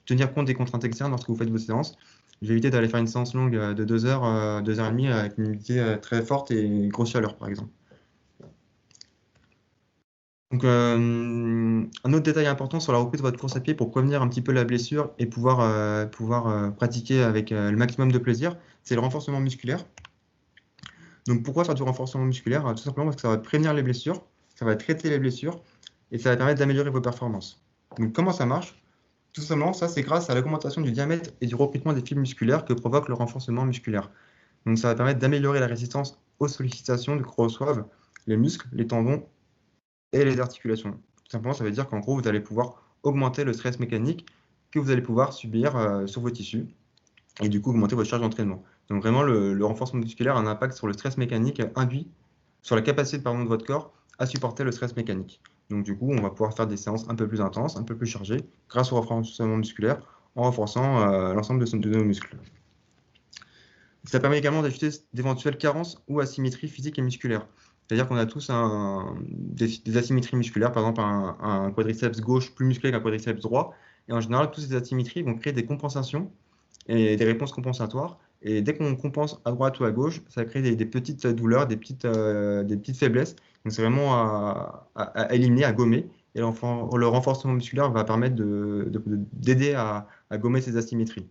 tenir compte des contraintes externes lorsque vous faites vos séances. Je vais éviter d'aller faire une séance longue de 2 heures, 2 heures et demie avec une humidité très forte et une grosse chaleur, par exemple. Donc, un autre détail important sur la reprise de votre course à pied pour prévenir un petit peu la blessure et pouvoir pratiquer avec le maximum de plaisir, c'est le renforcement musculaire. Donc, pourquoi faire du renforcement musculaire? Tout simplement parce que ça va prévenir les blessures, ça va traiter les blessures et ça va permettre d'améliorer vos performances. Donc, comment ça marche? Tout simplement, ça, c'est grâce à l'augmentation du diamètre et du recrutement des fibres musculaires que provoque le renforcement musculaire. Donc, ça va permettre d'améliorer la résistance aux sollicitations que reçoivent les muscles, les tendons et les articulations. Tout simplement, ça veut dire qu'en gros, vous allez pouvoir augmenter le stress mécanique que vous allez pouvoir subir sur vos tissus et du coup augmenter votre charge d'entraînement. Donc vraiment, le renforcement musculaire a un impact sur le stress mécanique induit, sur la capacité pardon, de votre corps à supporter le stress mécanique. Donc du coup, on va pouvoir faire des séances un peu plus intenses, un peu plus chargées, grâce au renforcement musculaire, en renforçant l'ensemble de nos muscles. Ça permet également d'ajouter d'éventuelles carences ou asymétries physiques et musculaires. C'est-à-dire qu'on a tous des asymétries musculaires, par exemple un quadriceps gauche plus musclé qu'un quadriceps droit. Et en général, toutes ces asymétries vont créer des compensations et des réponses compensatoires. Et dès qu'on compense à droite ou à gauche, ça crée des petites douleurs, des petites faiblesses. Donc c'est vraiment à éliminer, à gommer. Et le renforcement musculaire va permettre d'aider à gommer ces asymétries.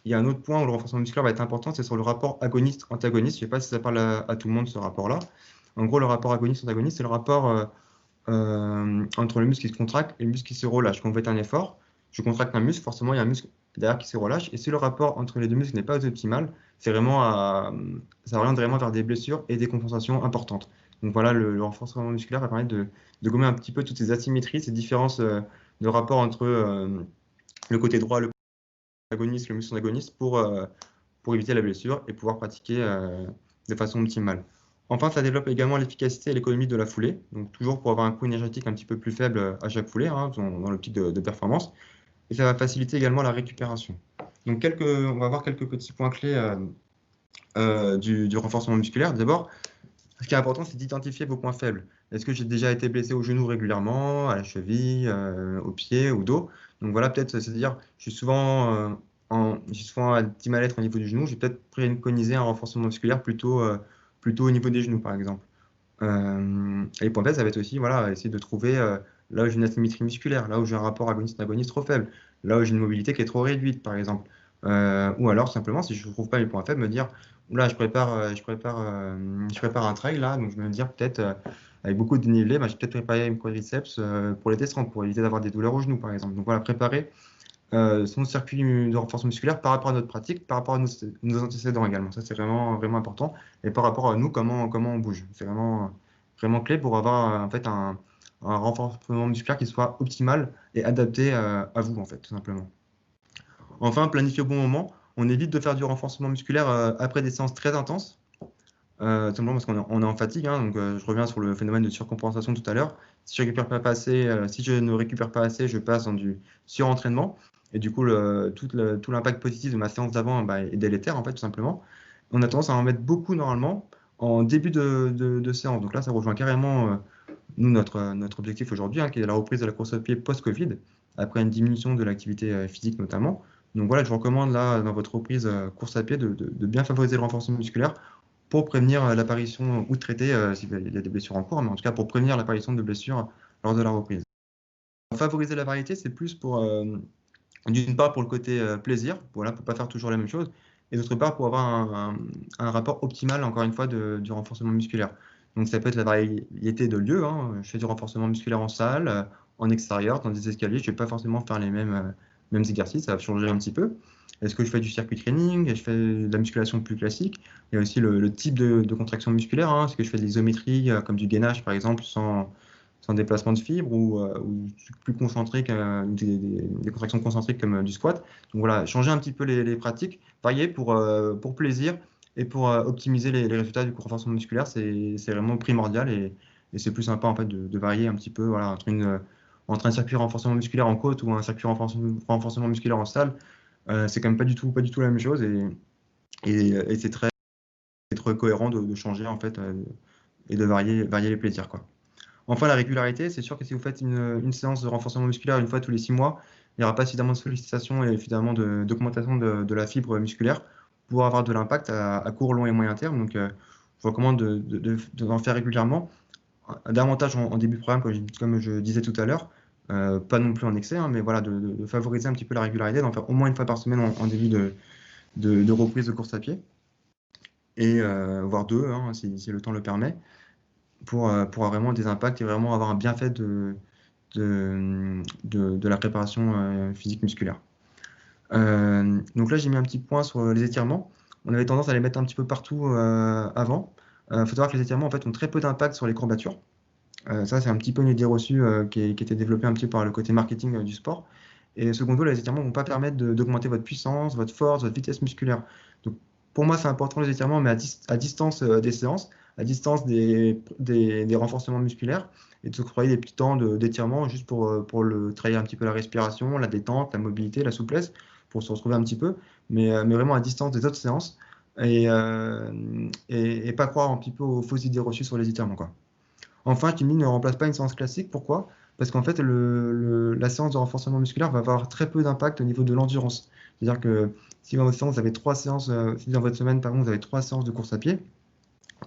Il y a un autre point où le renforcement musculaire va être important, c'est sur le rapport agoniste-antagoniste. Je ne sais pas si ça parle à tout le monde, ce rapport-là. En gros, le rapport agoniste-antagoniste, c'est le rapport entre le muscle qui se contracte et le muscle qui se relâche. Quand vous faites un effort, je contracte un muscle, forcément, il y a un muscle derrière qui se relâche. Et si le rapport entre les deux muscles n'est pas optimal, ça oriente vraiment vers des blessures et des compensations importantes. Donc voilà, le renforcement musculaire va permettre de gommer un petit peu toutes ces asymétries, ces différences de rapport entre le côté droit, le muscle agoniste pour éviter la blessure et pouvoir pratiquer de façon optimale. Enfin, ça développe également l'efficacité et l'économie de la foulée, donc toujours pour avoir un coût énergétique un petit peu plus faible à chaque foulée, hein, dans l'optique de performance. Et ça va faciliter également la récupération. Donc, on va voir quelques petits points clés du renforcement musculaire. D'abord, ce qui est important, c'est d'identifier vos points faibles. Est-ce que j'ai déjà été blessé au genou régulièrement, à la cheville, au pied, au dos? Donc voilà, peut-être se dire, j'ai souvent un petit mal-être au niveau du genou, j'ai peut-être préconisé un renforcement musculaire plutôt au niveau des genoux, par exemple. Et les points faibles, ça va être aussi, voilà, essayer de trouver là où j'ai une asymétrie musculaire, là où j'ai un rapport agoniste-agoniste trop faible, là où j'ai une mobilité qui est trop réduite, par exemple. Ou alors, simplement, si je ne trouve pas mes points faibles, me dire, là, je prépare un trail, là, donc je vais me dire, peut-être, avec beaucoup de dénivelé, bah, je vais peut-être préparer mes quadriceps pour les descendre, pour éviter d'avoir des douleurs au genou, par exemple. Donc voilà, préparer son circuit de renforcement musculaire par rapport à notre pratique, par rapport à nos antécédents également. Ça, c'est vraiment, vraiment important. Et par rapport à nous, comment on bouge. C'est vraiment clé pour avoir en fait un renforcement musculaire qui soit optimal et adapté à vous, en fait, tout simplement. Enfin, planifier au bon moment. On évite de faire du renforcement musculaire après des séances très intenses. Tout simplement parce qu'on est en fatigue, hein, donc je reviens sur le phénomène de surcompensation tout à l'heure. Si je ne récupère pas assez, je passe dans du surentraînement. Et du coup, tout l'impact positif de ma séance d'avant bah, est délétère, en fait, tout simplement. On a tendance à en mettre beaucoup, normalement, en début de séance. Donc là, ça rejoint carrément, nous, notre objectif aujourd'hui, hein, qui est la reprise de la course à pied post-Covid, après une diminution de l'activité physique notamment. Donc voilà, je vous recommande, là, dans votre reprise course à pied, de bien favoriser le renforcement musculaire pour prévenir l'apparition ou traiter s'il y a des blessures en cours, mais en tout cas pour prévenir l'apparition de blessures lors de la reprise. Favoriser la variété, c'est plus d'une part pour le côté plaisir, voilà, pour pas faire toujours la même chose, et d'autre part pour avoir un rapport optimal, encore une fois, du renforcement musculaire. Donc ça peut être la variété de lieux, hein. Je fais du renforcement musculaire en salle, en extérieur, dans des escaliers, je ne vais pas forcément faire les mêmes exercices, ça va changer un petit peu. Est-ce que je fais du circuit training? Je fais de la musculation plus classique? Il y a aussi le type de contraction musculaire, hein. Est-ce que je fais de l'isométrie, comme du gainage par exemple, sans déplacement de fibres ou plus concentrique, des contractions concentriques comme du squat. Donc voilà, changer un petit peu les pratiques, varier pour plaisir et pour optimiser les résultats du renforcement musculaire, c'est vraiment primordial Et c'est plus sympa en fait de varier un petit peu voilà, entre un circuit renforcement musculaire en côte ou un circuit renforcement musculaire en salle. C'est quand même pas du tout la même chose et c'est très cohérent de changer en fait et de varier les plaisirs, quoi. Enfin, la régularité, c'est sûr que si vous faites une séance de renforcement musculaire une fois tous les 6 mois, il n'y aura pas suffisamment de sollicitation et suffisamment d'augmentation de la fibre musculaire pour avoir de l'impact à court, long et moyen terme. Donc, je vous recommande d'en faire régulièrement, davantage en début de programme, comme je disais tout à l'heure, pas non plus en excès, hein, mais voilà, de favoriser un petit peu la régularité, d'en faire au moins une fois par semaine en début de reprise de course à pied, et voire deux, hein, si le temps le permet, pour avoir vraiment des impacts et vraiment avoir un bienfait de la préparation physique musculaire. Donc là, j'ai mis un petit point sur les étirements. On avait tendance à les mettre un petit peu partout avant. Il faut savoir que les étirements en fait, ont très peu d'impact sur les courbatures. Ça, c'est un petit peu une idée reçue qui était développée un petit peu par le côté marketing du sport. Et secondo, les étirements ne vont pas permettre d'augmenter votre puissance, votre force, votre vitesse musculaire. Donc, pour moi, c'est important les étirements, mais à distance des séances, à distance des renforcements musculaires, et de se octroyer des petits temps d'étirement juste pour travailler un petit peu la respiration, la détente, la mobilité, la souplesse, pour se retrouver un petit peu, mais vraiment à distance des autres séances, et pas croire un petit peu aux fausses idées reçues sur les étirements, quoi. Enfin, Kimi ne remplace pas une séance classique. Pourquoi? Parce qu'en fait, la séance de renforcement musculaire va avoir très peu d'impact au niveau de l'endurance. C'est-à-dire que si dans votre séance, vous avez trois séances, si dans votre semaine, par exemple, vous avez trois séances de course à pied,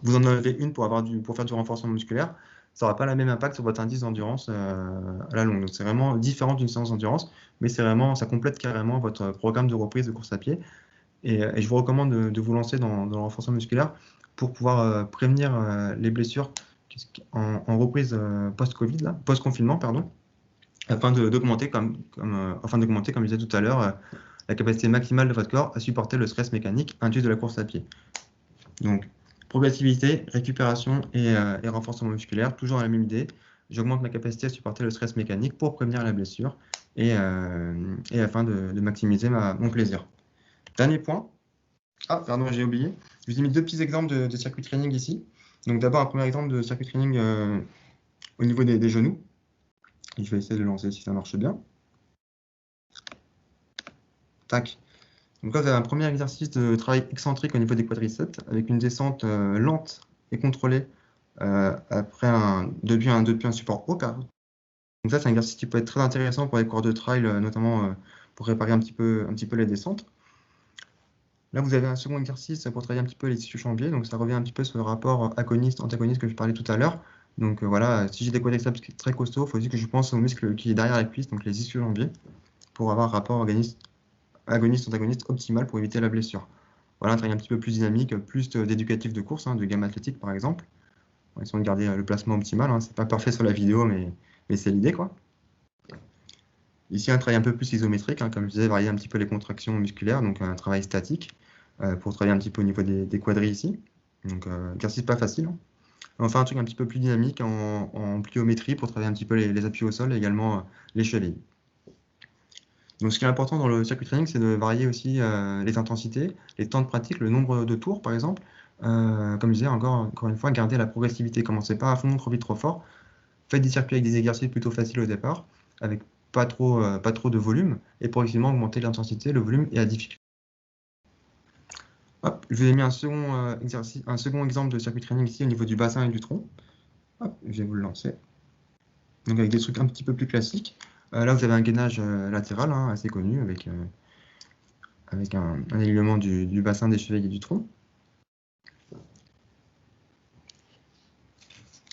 vous en avez une pour faire du renforcement musculaire, ça n'aura pas le même impact sur votre indice d'endurance à la longue. Donc, c'est vraiment différent d'une séance d'endurance, mais ça complète carrément votre programme de reprise de course à pied. Et je vous recommande de vous lancer dans le renforcement musculaire pour pouvoir prévenir les blessures en reprise post-Covid, post-confinement, pardon, afin d'augmenter, afin d'augmenter, comme je disais tout à l'heure, la capacité maximale de votre corps à supporter le stress mécanique induit de la course à pied. Donc, progressivité, récupération et renforcement musculaire, toujours la même idée. J'augmente ma capacité à supporter le stress mécanique pour prévenir la blessure et afin de maximiser mon plaisir. Dernier point. Ah, pardon, j'ai oublié. Je vous ai mis deux petits exemples de circuit training ici. Donc d'abord, un premier exemple de circuit training au niveau des genoux. Je vais essayer de le lancer si ça marche bien. Tac. Donc là, vous avez un premier exercice de travail excentrique au niveau des quadriceps avec une descente lente et contrôlée depuis un support haut. Donc ça, c'est un exercice qui peut être très intéressant pour les coureurs de trail, notamment pour réparer un petit peu les descentes. Là, vous avez un second exercice pour travailler un petit peu les tissus jambiers. Donc, ça revient un petit peu sur le rapport agoniste-antagoniste que je parlais tout à l'heure. Donc, voilà, si j'ai des quadriceps très costauds, il faut aussi que je pense au muscle qui est derrière la cuisse, donc les ischios jambiers, pour avoir un rapport agoniste-antagoniste optimal pour éviter la blessure. Voilà, un travail un petit peu plus dynamique, plus d'éducatif de course, de gamme athlétique par exemple. On va essayer de garder le placement optimal. C'est pas parfait sur la vidéo, mais c'est l'idée, quoi. Ici, un travail un peu plus isométrique, comme je disais, varier un petit peu les contractions musculaires, donc un travail statique pour travailler un petit peu au niveau des quadris ici. Donc, exercice pas facile. Enfin, un truc un petit peu plus dynamique en pliométrie pour travailler un petit peu les appuis au sol et également les chevilles. Donc, ce qui est important dans le circuit training, c'est de varier aussi les intensités, les temps de pratique, le nombre de tours, par exemple. Comme je disais, encore une fois, garder la progressivité. Commencez pas à fond, trop vite, trop fort. Faites des circuits avec des exercices plutôt faciles au départ, avec pas trop de volume, et progressivement augmenter l'intensité, le volume et la difficulté. Hop, je vous ai mis un second exemple de circuit training ici au niveau du bassin et du tronc. Hop, je vais vous le lancer. Donc avec des trucs un petit peu plus classiques. Là, vous avez un gainage latéral assez connu avec un alignement du bassin, des chevilles et du tronc.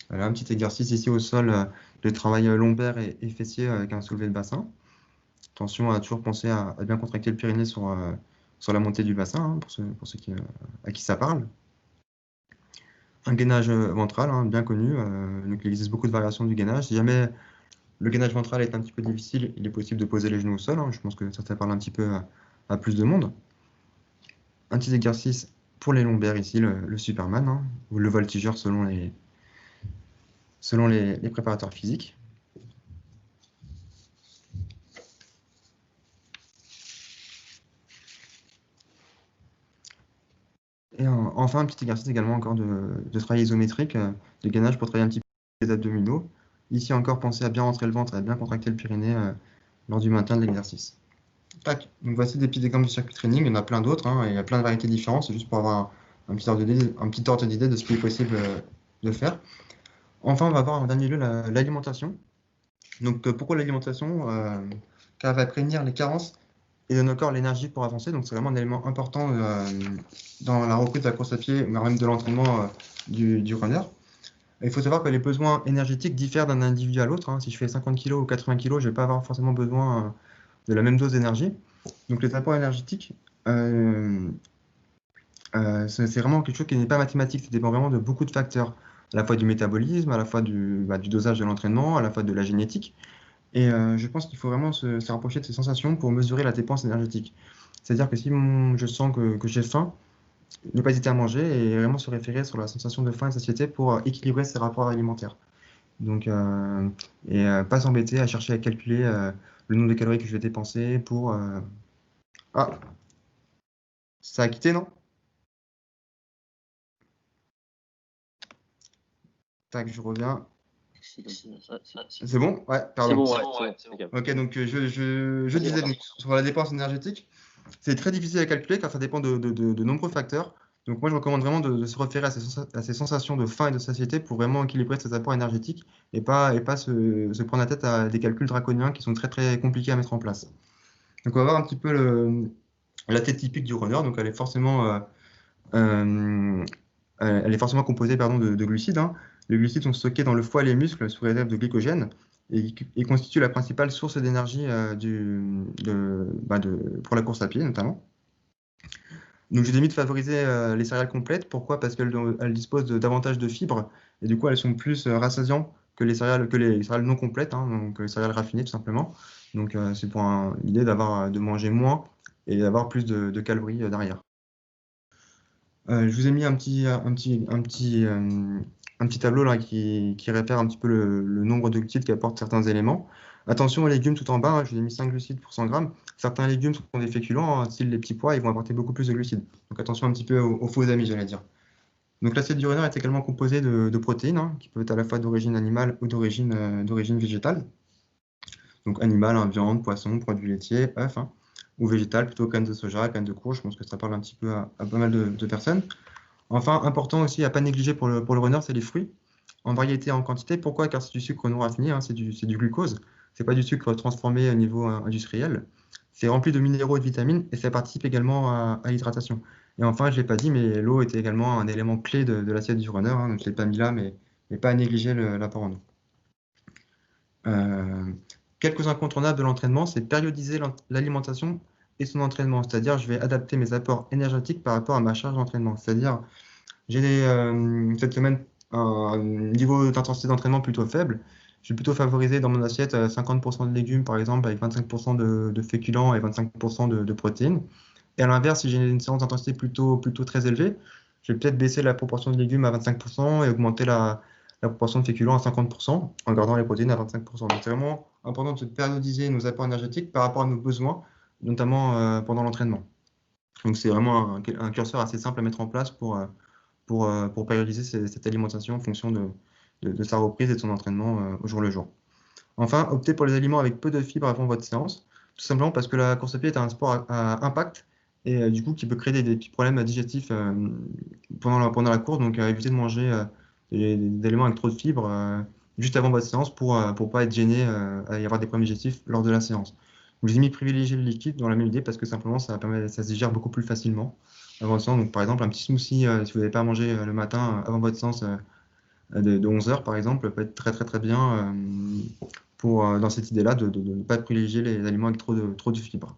Voilà, un petit exercice ici au sol de travail lombaire et fessier avec un soulevé de bassin. Attention à toujours penser à bien contracter le périnée sur la montée du bassin, pour ceux à qui ça parle. Un gainage ventral, bien connu. Donc, il existe beaucoup de variations du gainage. Si jamais le gainage ventral est un petit peu difficile, il est possible de poser les genoux au sol. Je pense que ça parle un petit peu à plus de monde. Un petit exercice pour les lombaires ici, le Superman, ou le voltigeur selon les préparateurs physiques. Et enfin, un petit exercice également encore de travail isométrique, de gainage pour travailler un petit peu les abdominaux. Ici encore, pensez à bien rentrer le ventre et à bien contracter le périnée lors du maintien de l'exercice. Tac. Donc voici des petits exemples de circuit training. Il y en a plein d'autres, hein, et il y a plein de variétés différentes. C'est juste pour avoir un petit ordre d'idée de ce qui est possible de faire. Enfin, on va voir en dernier lieu l'alimentation. Donc pourquoi l'alimentation? Car elle va prévenir les carences et donne au corps l'énergie pour avancer. Donc c'est vraiment un élément important dans la reprise de la course à pied, mais même de l'entraînement du runner. Il faut savoir que les besoins énergétiques diffèrent d'un individu à l'autre, hein. Si je fais 50 kg ou 80 kg, je ne vais pas avoir forcément besoin de la même dose d'énergie. Donc les apports énergétiques, c'est vraiment quelque chose qui n'est pas mathématique, ça dépend vraiment de beaucoup de facteurs, à la fois du métabolisme, à la fois du dosage de l'entraînement, à la fois de la génétique. Et je pense qu'il faut vraiment se rapprocher de ces sensations pour mesurer la dépense énergétique. C'est-à-dire que si je sens que j'ai faim, ne pas hésiter à manger et vraiment se référer sur la sensation de faim et de satiété pour équilibrer ses rapports alimentaires. Donc, pas s'embêter à chercher à calculer le nombre de calories que je vais dépenser pour... Ah, ça a quitté, non? Tac, je reviens. C'est bon? Ouais, C'est pardon. bon, ouais, c'est bon. Ok, donc je disais donc, sur la dépense énergétique, c'est très difficile à calculer car ça dépend de nombreux facteurs. Donc moi, je recommande vraiment de se référer à ces sensations de faim et de satiété pour vraiment équilibrer ces apports énergétiques et pas se prendre la tête à des calculs draconiens qui sont très très compliqués à mettre en place. Donc on va voir un petit peu la tête typique du runner. Donc euh, elle est forcément composée pardon, de glucides, hein. Les glucides sont stockés dans le foie et les muscles sous réserve de glycogène et constituent la principale source d'énergie pour la course à pied notamment. Donc j'ai mis de favoriser les céréales complètes. Pourquoi? Parce qu'elles disposent davantage de fibres et du coup elles sont plus rassasiantes que les céréales non complètes, hein, donc les céréales raffinées tout simplement. Donc c'est pour l'idée de manger moins et d'avoir plus de calories derrière. Je vous ai mis un petit tableau là qui réfère un petit peu le nombre de glucides qu'apportent certains éléments. Attention aux légumes tout en bas, hein, je vous ai mis 5 glucides pour 100 grammes. Certains légumes sont des féculents, hein, style les petits pois, ils vont apporter beaucoup plus de glucides. Donc attention un petit peu aux faux amis, j'allais dire. Donc l'assiette du runner est également composée de protéines, hein, qui peuvent être à la fois d'origine animale ou d'origine végétale. Donc animal, hein, viande, poisson, produits laitiers, œufs, hein, ou végétal, plutôt canne de soja, canne de courge. Je pense que ça parle un petit peu à pas mal de personnes. Enfin, important aussi à pas négliger pour le runner, c'est les fruits, en variété et en quantité. Pourquoi? Car c'est du sucre non raffiné, hein, c'est du glucose. C'est pas du sucre transformé au niveau industriel. C'est rempli de minéraux et de vitamines et ça participe également à l'hydratation. Et enfin, je l'ai pas dit, mais l'eau était également un élément clé de l'assiette du runner, hein, donc je l'ai pas mis là, mais pas à négliger l'apport en eau. Quelques incontournables de l'entraînement, c'est périodiser l'alimentation et son entraînement. C'est-à-dire, je vais adapter mes apports énergétiques par rapport à ma charge d'entraînement. C'est-à-dire, j'ai cette semaine un niveau d'intensité d'entraînement plutôt faible. Je vais plutôt favoriser dans mon assiette 50% de légumes, par exemple, avec 25% de féculents et 25% de protéines. Et à l'inverse, si j'ai une séance d'intensité plutôt très élevée, je vais peut-être baisser la proportion de légumes à 25% et augmenter la proportion de féculents à 50% en gardant les protéines à 25%. Donc c'est vraiment important de périodiser nos apports énergétiques par rapport à nos besoins, notamment pendant l'entraînement. Donc c'est vraiment un curseur assez simple à mettre en place pour périodiser cette alimentation en fonction de sa reprise et de son entraînement au jour le jour. Enfin, optez pour les aliments avec peu de fibres avant votre séance, tout simplement parce que la course à pied est un sport à impact et du coup qui peut créer des petits problèmes digestifs pendant la course. Donc évitez de manger des aliments avec trop de fibres juste avant votre séance pour pas être gêné à y avoir des problèmes digestifs lors de la séance. Je vous ai mis privilégier le liquide dans la même idée parce que simplement ça se digère beaucoup plus facilement avant votre séance. Donc par exemple un petit smoothie si vous n'avez pas mangé le matin avant votre séance de 11 heures par exemple peut être très très très bien dans cette idée-là de ne pas privilégier les aliments avec trop de fibres.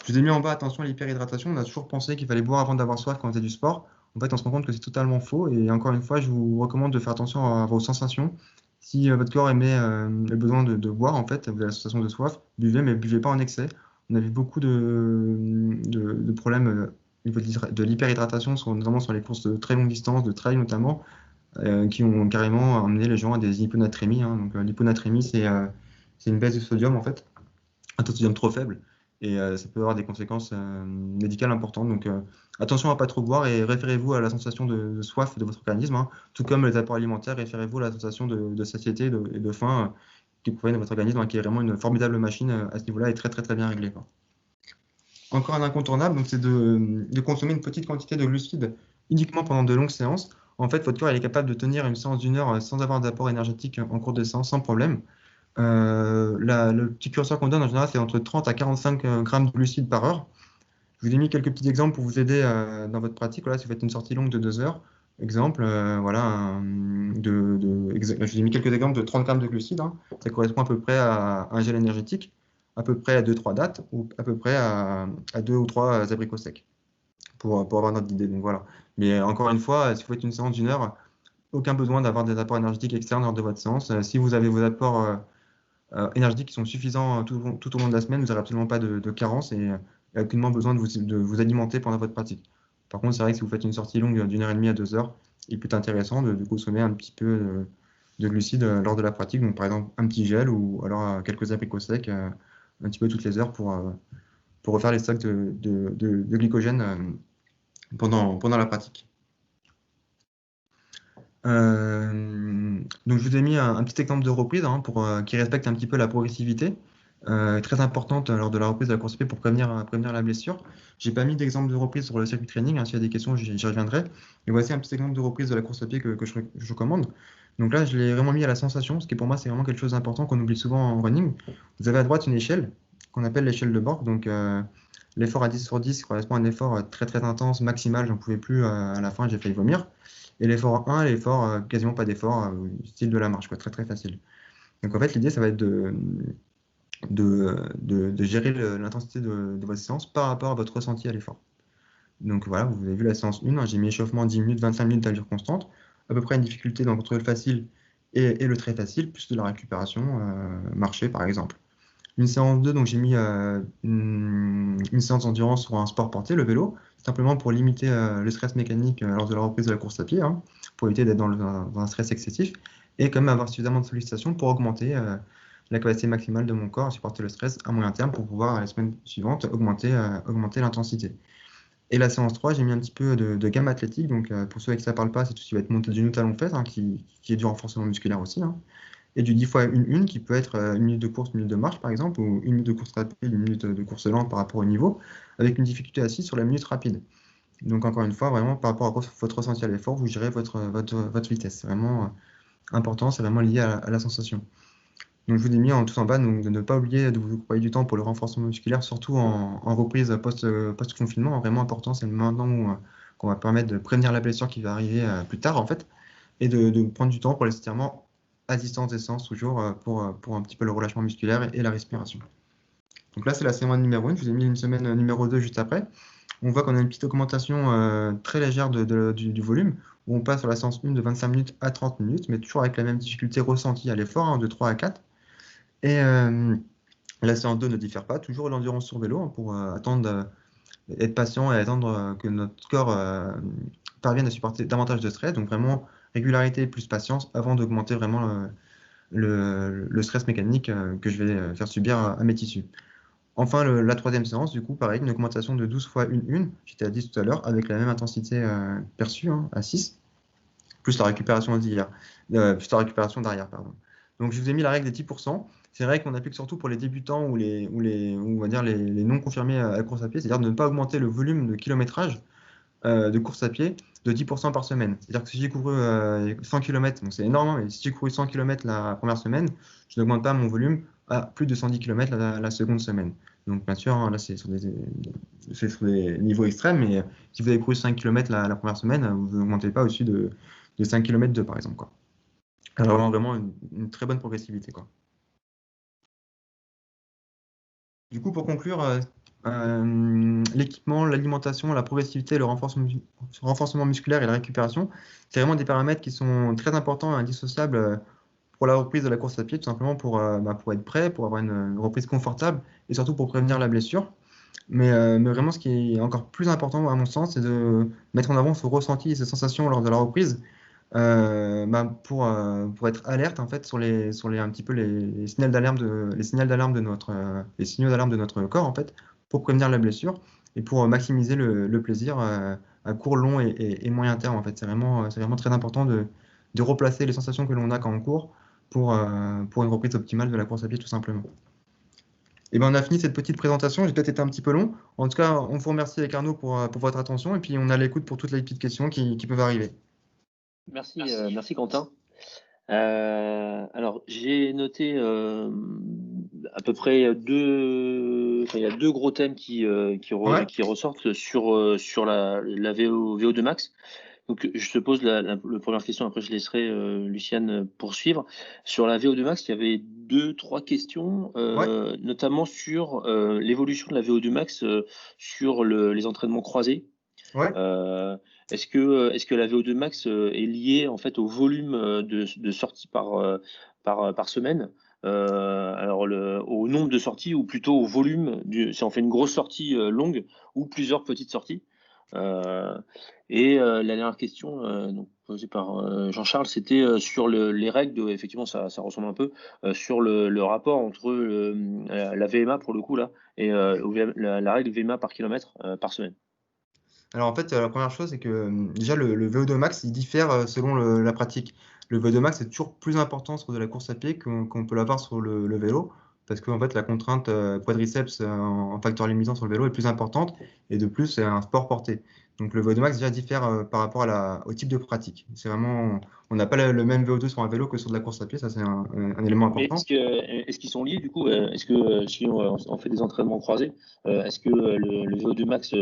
Je vous ai mis en bas, attention à l'hyperhydratation. On a toujours pensé qu'il fallait boire avant d'avoir soif quand on faisait du sport. En fait, on se rend compte que c'est totalement faux. Et encore une fois, je vous recommande de faire attention à vos sensations. Si votre corps émet le besoin de boire, en fait, vous avez la sensation de soif, buvez, mais buvez pas en excès. On a vu beaucoup de problèmes au niveau de l'hyperhydratation, notamment sur les courses de très longue distance, de trail notamment, qui ont carrément amené les gens à des hyponatrémies, hein. Donc l'hyponatrémie, c'est une baisse de sodium, en fait, un taux de sodium trop faible. et ça peut avoir des conséquences médicales importantes. Donc attention à ne pas trop boire et référez-vous à la sensation de soif de votre organisme, hein. Tout comme les apports alimentaires, référez-vous à la sensation de satiété et de faim qui provient de votre organisme, hein, qui est vraiment une formidable machine à ce niveau-là et très très très bien réglée, quoi. Encore un incontournable, donc c'est de consommer une petite quantité de glucides uniquement pendant de longues séances. En fait, votre corps il est capable de tenir une séance d'une heure sans avoir d'apport énergétique en cours de séance, sans problème. Le petit curseur qu'on donne en général, c'est entre 30 à 45 grammes de glucides par heure. Je vous ai mis quelques petits exemples pour vous aider dans votre pratique. Voilà, si vous faites une sortie longue de 2 heures, exemple, voilà, je vous ai mis quelques exemples de 30 grammes de glucides, hein. Ça correspond à peu près à un gel énergétique, à peu près à 2-3 dates, ou à peu près à 2 ou 3 abricots secs, pour avoir notre idée. Donc voilà. Mais encore une fois, si vous faites une séance d'une heure, aucun besoin d'avoir des apports énergétiques externes lors de votre séance. Si vous avez vos apports énergétiques qui sont suffisants tout au long de la semaine, vous n'aurez absolument pas de carence et aucunement besoin de vous alimenter pendant votre pratique. Par contre, c'est vrai que si vous faites une sortie longue d'une heure et demie à 2 heures, il peut être intéressant de consommer un petit peu de glucides lors de la pratique. Donc, par exemple, un petit gel ou alors quelques abricots secs un petit peu toutes les heures pour refaire les stocks de glycogène pendant la pratique. Donc je vous ai mis un petit exemple de reprise, hein, qui respecte un petit peu la progressivité, très importante lors de la reprise de la course à pied pour prévenir la blessure. J'ai pas mis d'exemple de reprise sur le circuit training, hein, s'il y a des questions, j'y reviendrai. Mais voici un petit exemple de reprise de la course à pied que je recommande. Donc là, je l'ai vraiment mis à la sensation, ce qui pour moi, c'est vraiment quelque chose d'important qu'on oublie souvent en running. Vous avez à droite une échelle qu'on appelle l'échelle de Borg. Donc l'effort à 10 sur 10 correspond à un effort très très intense, maximal, j'en pouvais plus à la fin, j'ai failli vomir. Et l'effort 1, l'effort quasiment pas d'effort, style de la marche, quoi, très très facile. Donc en fait, l'idée, ça va être de gérer l'intensité de votre séance par rapport à votre ressenti à l'effort. Donc voilà, vous avez vu la séance 1, hein, j'ai mis échauffement 10 minutes, 25 minutes d'allure constante, à peu près une difficulté dans le facile et le très facile, plus de la récupération, marcher par exemple. Une séance 2, donc j'ai mis une séance d'endurance sur un sport porté, le vélo, simplement pour limiter le stress mécanique lors de la reprise de la course à pied, hein, pour éviter d'être dans un stress excessif, et quand même avoir suffisamment de sollicitations pour augmenter la capacité maximale de mon corps à supporter le stress à moyen terme pour pouvoir, la semaine suivante, augmenter l'intensité. Et la séance 3, j'ai mis un petit peu de gamme athlétique, donc pour ceux à qui ça ne parle pas, c'est tout ce qui va être montée du genou talon fesse, hein, qui est du renforcement musculaire aussi, hein. Et du 10 fois une qui peut être une minute de course, une minute de marche par exemple, ou une minute de course rapide, une minute de course lente par rapport au niveau, avec une difficulté assise sur la minute rapide. Donc encore une fois, vraiment par rapport à votre ressenti à l'effort, vous gérez votre vitesse. C'est vraiment important, c'est vraiment lié à la sensation. Donc je vous ai mis tout en bas donc, de ne pas oublier de vous occuper du temps pour le renforcement musculaire, surtout en reprise post-confinement. Vraiment important, c'est maintenant qu'on va permettre de prévenir la blessure qui va arriver plus tard en fait, et de prendre du temps pour les étirements à distance des séances toujours pour un petit peu le relâchement musculaire et la respiration. Donc là, c'est la semaine numéro 1. Je vous ai mis une semaine numéro 2 juste après. On voit qu'on a une petite augmentation très légère du volume, où on passe sur la séance 1 de 25 minutes à 30 minutes, mais toujours avec la même difficulté ressentie à l'effort, hein, de 3 à 4. Et la séance 2 ne diffère pas, toujours l'endurance sur vélo, hein, pour attendre, être patient et attendre que notre corps parvienne à supporter davantage de stress. Donc vraiment, régularité plus patience avant d'augmenter vraiment le stress mécanique que je vais faire subir à mes tissus. Enfin, la troisième séance, du coup, pareil, une augmentation de 12 fois une. J'étais à 10 tout à l'heure, avec la même intensité perçue, hein, à 6, plus la récupération d'hier, plus la récupération d'arrière, pardon. Donc, je vous ai mis la règle des 10%. C'est vrai qu'on applique surtout pour les débutants ou on va dire les non confirmés à la course à pied, c'est-à-dire de ne pas augmenter le volume de kilométrage de course à pied de 10% par semaine. C'est-à-dire que si j'ai couru 100 km, donc c'est énorme, hein, mais si j'ai couru 100 km la première semaine, je n'augmente pas mon volume à plus de 110 km la seconde semaine. Donc bien sûr, hein, là c'est sur des niveaux extrêmes, mais si vous avez couru 5 km la première semaine, vous n'augmentez pas au-dessus de 5 km 2 par exemple, quoi. Alors vraiment une très bonne progressivité, quoi. Du coup, pour conclure, l'équipement, l'alimentation, la progressivité, le renforcement musculaire et la récupération, c'est vraiment des paramètres qui sont très importants et indissociables pour la reprise de la course à pied, tout simplement pour être prêt, pour avoir une reprise confortable et surtout pour prévenir la blessure. Mais vraiment, ce qui est encore plus important à mon sens, c'est de mettre en avant ce ressenti et ces sensations lors de la reprise pour être alerte en fait sur un petit peu les signaux d'alarme les signaux d'alarme de notre corps en fait, pour prévenir la blessure et pour maximiser le plaisir à court, long et moyen terme en fait. C'est vraiment très important de replacer les sensations que l'on a quand on court pour une reprise optimale de la course à pied tout simplement. Et ben on a fini cette petite présentation, j'ai peut-être été un petit peu long. En tout cas, on vous remercie avec Arnaud pour votre attention et puis on a l'écoute pour toutes les petites questions qui peuvent arriver. Merci Quentin. Alors j'ai noté à peu près il y a deux gros thèmes qui ressortent sur la VO2 Max. Donc je te pose la première question, après je laisserai Luciane poursuivre. Sur la VO2 Max, il y avait trois questions, Ouais. notamment sur l'évolution de la VO2 Max sur les entraînements croisés. Ouais. Est-ce que la VO2 Max est liée en fait au volume de sorties par semaine, alors au nombre de sorties ou plutôt au volume si on fait une grosse sortie longue ou plusieurs petites sorties. La dernière question donc posée par Jean-Charles, c'était sur les règles effectivement ça ressemble un peu sur le rapport entre la VMA pour le coup là et la règle VMA par kilomètre par semaine. Alors en fait, la première chose, c'est que déjà le VO2 max, il diffère selon la pratique. Le VO2 max est toujours plus important sur de la course à pied qu'on peut l'avoir sur le vélo, parce qu'en fait, la contrainte quadriceps en facteur limitant sur le vélo est plus importante, et de plus, c'est un sport porté. Donc le VO2 max déjà diffère par rapport au type de pratique. C'est vraiment, on n'a pas le même VO2 sur un vélo que sur de la course à pied, ça c'est un élément Mais important. est-ce qu'ils sont liés du coup? Est-ce que si on fait des entraînements croisés, est-ce que le VO2 max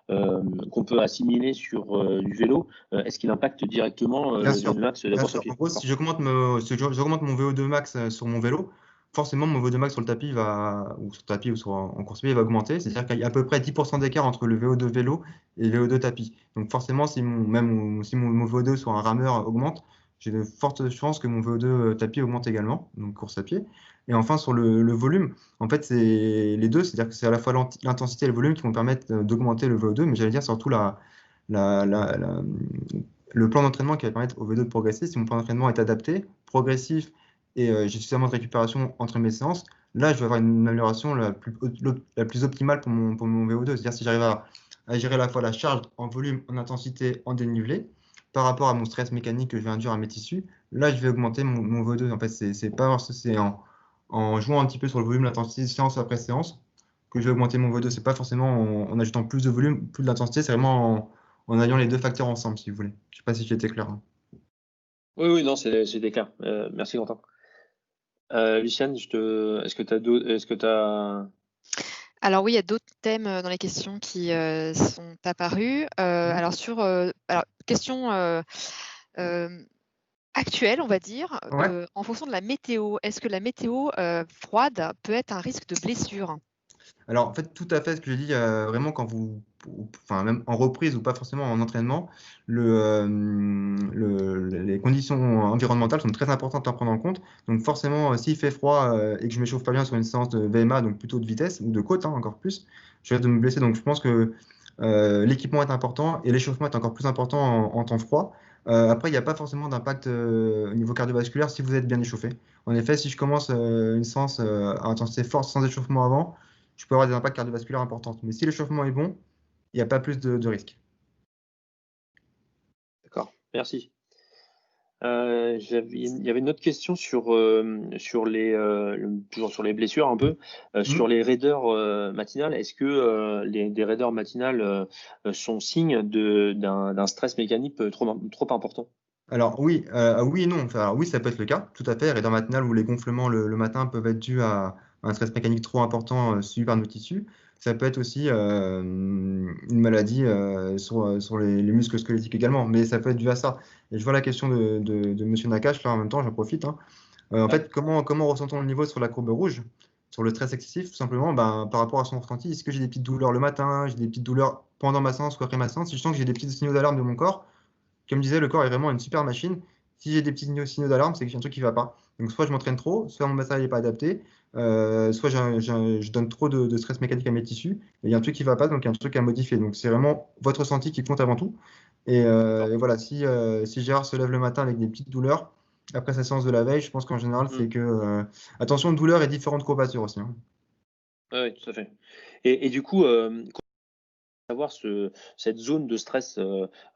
qu'on peut assimiler sur du vélo, est-ce qu'il impacte directement Bien le sûr, VO2 max de la bien course à sûr. En pied? gros, si j'augmente mon VO2 max sur mon vélo, forcément mon VO2 max sur le tapis ou sur le tapis ou en course à pied, il va augmenter. C'est-à-dire qu'il y a à peu près 10% d'écart entre le VO2 vélo et le VO2 tapis. Donc forcément, si mon VO2 sur un rameur augmente, j'ai de fortes chances que mon VO2 tapis augmente également, donc course à pied. Et enfin, sur le volume, en fait, c'est les deux, c'est-à-dire que c'est à la fois l'intensité et le volume qui vont permettre d'augmenter le VO2, mais j'allais dire surtout la, la, la- le plan d'entraînement qui va permettre au V2 de progresser. Si mon plan d'entraînement est adapté, progressif et j'ai suffisamment de récupération entre mes séances, là, je vais avoir une amélioration la plus optimale pour mon VO2. C'est-à-dire si j'arrive à gérer à la fois la charge en volume, en intensité, en dénivelé, par rapport à mon stress mécanique que je vais induire à mes tissus, là, je vais augmenter mon VO2. En fait, c'est pas c'est en jouant un petit peu sur le volume, l'intensité, séance après séance, que je vais augmenter mon VO2. C'est pas forcément en ajoutant plus de volume, plus d'intensité, c'est vraiment en alliant les deux facteurs ensemble, si vous voulez. Je sais pas si j'ai été clair, hein. Oui, non, c'est clair. Merci Quentin. Luciane, est-ce que t'as Alors oui, il y a d'autres thèmes dans les questions qui sont apparus. Alors question actuelle, on va dire, Ouais. en fonction de la météo. Est-ce que la météo froide peut être un risque de blessure? Alors, en fait, tout à fait ce que j'ai dit, vraiment, enfin, même en reprise ou pas forcément en entraînement, les conditions environnementales sont très importantes à prendre en compte. Donc, forcément, s'il fait froid et que je m'échauffe pas bien sur une séance de VMA, donc plutôt de vitesse ou de côte, hein, encore plus, je risque de me blesser. Donc, je pense que l'équipement est important et l'échauffement est encore plus important en temps froid. Après, il n'y a pas forcément d'impact au niveau cardiovasculaire si vous êtes bien échauffé. En effet, si je commence une séance à intensité forte sans échauffement avant, je peux avoir des impacts cardiovasculaires importants. Mais si l'échauffement est bon, il n'y a pas plus de risques. D'accord, merci. Il y avait une autre question sur toujours sur les blessures un peu, sur les raideurs matinales. Est-ce que des raideurs matinales sont signes d'un stress mécanique trop important? Alors oui, oui et non. Enfin, alors, oui, ça peut être le cas, tout à fait. Raideur matinale où les gonflements le matin peuvent être dus à un stress mécanique trop important suivi par nos tissus. Ça peut être aussi une maladie sur les muscles squelettiques également, mais ça peut être dû à ça. Et je vois la question de Monsieur Nakache, là en même temps, j'en profite, hein. En Ouais. fait, comment ressent-on le niveau sur la courbe rouge? Sur le stress excessif, tout simplement, ben, par rapport à son ressenti, est-ce que j'ai des petites douleurs le matin, j'ai des petites douleurs pendant ma séance ou après ma séance? Si je sens que j'ai des petits signaux d'alarme de mon corps, comme je disais, le corps est vraiment une super machine. Si j'ai des petits signaux d'alarme, c'est que j'ai un truc qui ne va pas. Donc, soit je m'entraîne trop, soit mon massage n'est pas adapté, soit je donne trop de stress mécanique à mes tissus, et il y a un truc qui ne va pas, donc il y a un truc à modifier. Donc, c'est vraiment votre ressenti qui compte avant tout. Et voilà, si Gérard se lève le matin avec des petites douleurs, après sa séance de la veille, je pense qu'en général, c'est que... attention, douleur et différentes courbatures aussi. Hein. Oui, tout à fait. Et du coup, savoir cette zone de stress,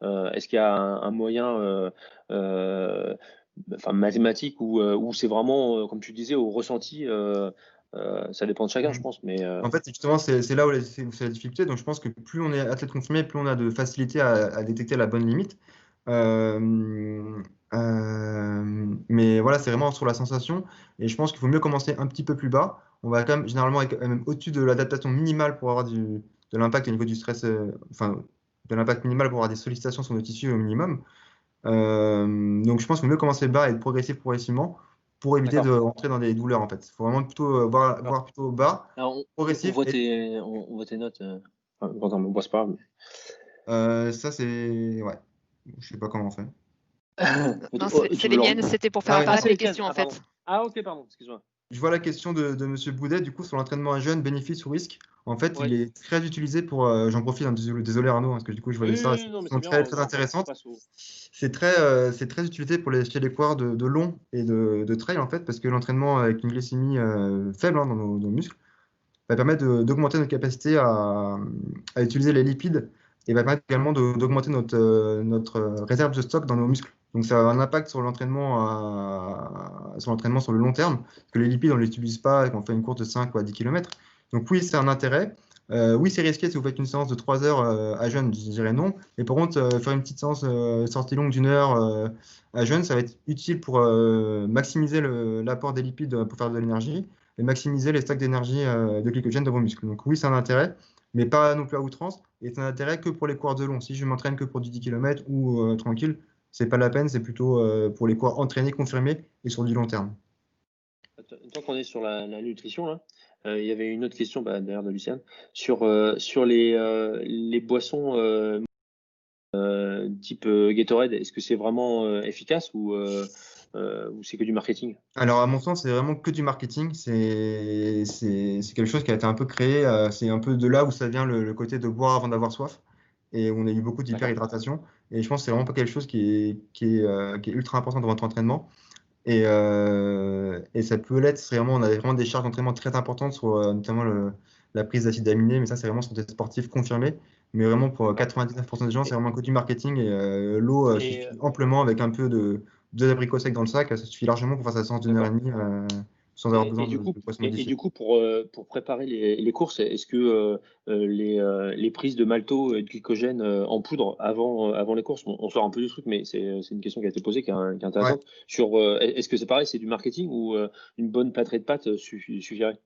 est-ce qu'il y a un moyen mathématique ou c'est vraiment, comme tu disais, au ressenti, ça dépend de chacun, je pense. Mais, En fait, justement, c'est là où c'est la difficulté. Donc, je pense que plus on est athlète confirmé, plus on a de facilité à détecter la bonne limite. Mais voilà, c'est vraiment sur la sensation. Et je pense qu'il faut mieux commencer un petit peu plus bas. On va quand même généralement être même au-dessus de l'adaptation minimale pour avoir de l'impact au niveau du stress, de l'impact minimal pour avoir des sollicitations sur nos tissus au minimum. Donc je pense qu'il vaut mieux commencer bas et progresser progressivement pour éviter de rentrer dans des douleurs en fait. Il faut vraiment plutôt voir plutôt bas, progressif. On voit tes notes. Quand on bosse pas. Ça c'est... Ouais, je sais pas comment on fait. Non, c'est les miennes, c'était pour faire apparaître les questions en fait. Ah ok, pardon, excuse-moi. Je vois la question de M. Boudet, du coup, sur l'entraînement à jeunes, bénéfice ou risque. En fait, il est très utilisé pour. J'en profite, hein, désolé Arnaud, parce que du coup, je vois ça. Elles sont très intéressantes. C'est très utilisé chez les coureurs de long et de trail, en fait, parce que l'entraînement avec une glycémie faible dans nos muscles va permettre d'augmenter notre capacité à utiliser les lipides et va permettre également d'augmenter notre réserve de stock dans nos muscles. Donc ça a un impact sur l'entraînement sur le long terme, parce que les lipides, on ne les utilise pas quand on fait une course de 5 ou à 10 km. Donc oui, c'est un intérêt. Oui, c'est risqué si vous faites une séance de 3 heures à jeûne, je dirais non. Mais par contre, faire une petite séance sortie longue d'une heure à jeûne, ça va être utile pour maximiser l'apport des lipides pour faire de l'énergie et maximiser les stocks d'énergie de glycogène dans vos muscles. Donc oui, c'est un intérêt, mais pas non plus à outrance. Et c'est un intérêt que pour les coureurs de long. Si je m'entraîne que pour du 10 km ou tranquille, c'est pas la peine, c'est plutôt pour les coureurs entraînés, confirmés et sur du long terme. Tant qu'on est sur la nutrition, là, il y avait une autre question d'ailleurs de Lucien sur les boissons type Gatorade. Est-ce que c'est vraiment efficace ou c'est que du marketing? Alors, à mon sens, c'est vraiment que du marketing. C'est quelque chose qui a été un peu créé. C'est un peu de là où ça vient le côté de boire avant d'avoir soif. Et on a eu beaucoup d'hyperhydratation. Et je pense que c'est vraiment pas quelque chose qui est ultra important dans votre entraînement. Et ça peut l'être, on a vraiment des charges d'entraînement très importantes sur notamment la prise d'acides aminés, mais ça, c'est vraiment sur des sportifs confirmés. Mais vraiment, pour 99% des gens, c'est vraiment que du marketing et l'eau suffit amplement avec un peu de abricots secs dans le sac, ça suffit largement pour faire sa séance d'une heure et demie sans avoir besoin de poisson modifié. Et du coup, pour préparer les courses, est-ce que les prises de malto et de glycogène en poudre avant les courses, on sort un peu du truc, mais c'est une question qui a été posée, qui est intéressante. Ouais. Est-ce que c'est pareil, c'est du marketing ou une bonne plâtrée de pâtes suffirait?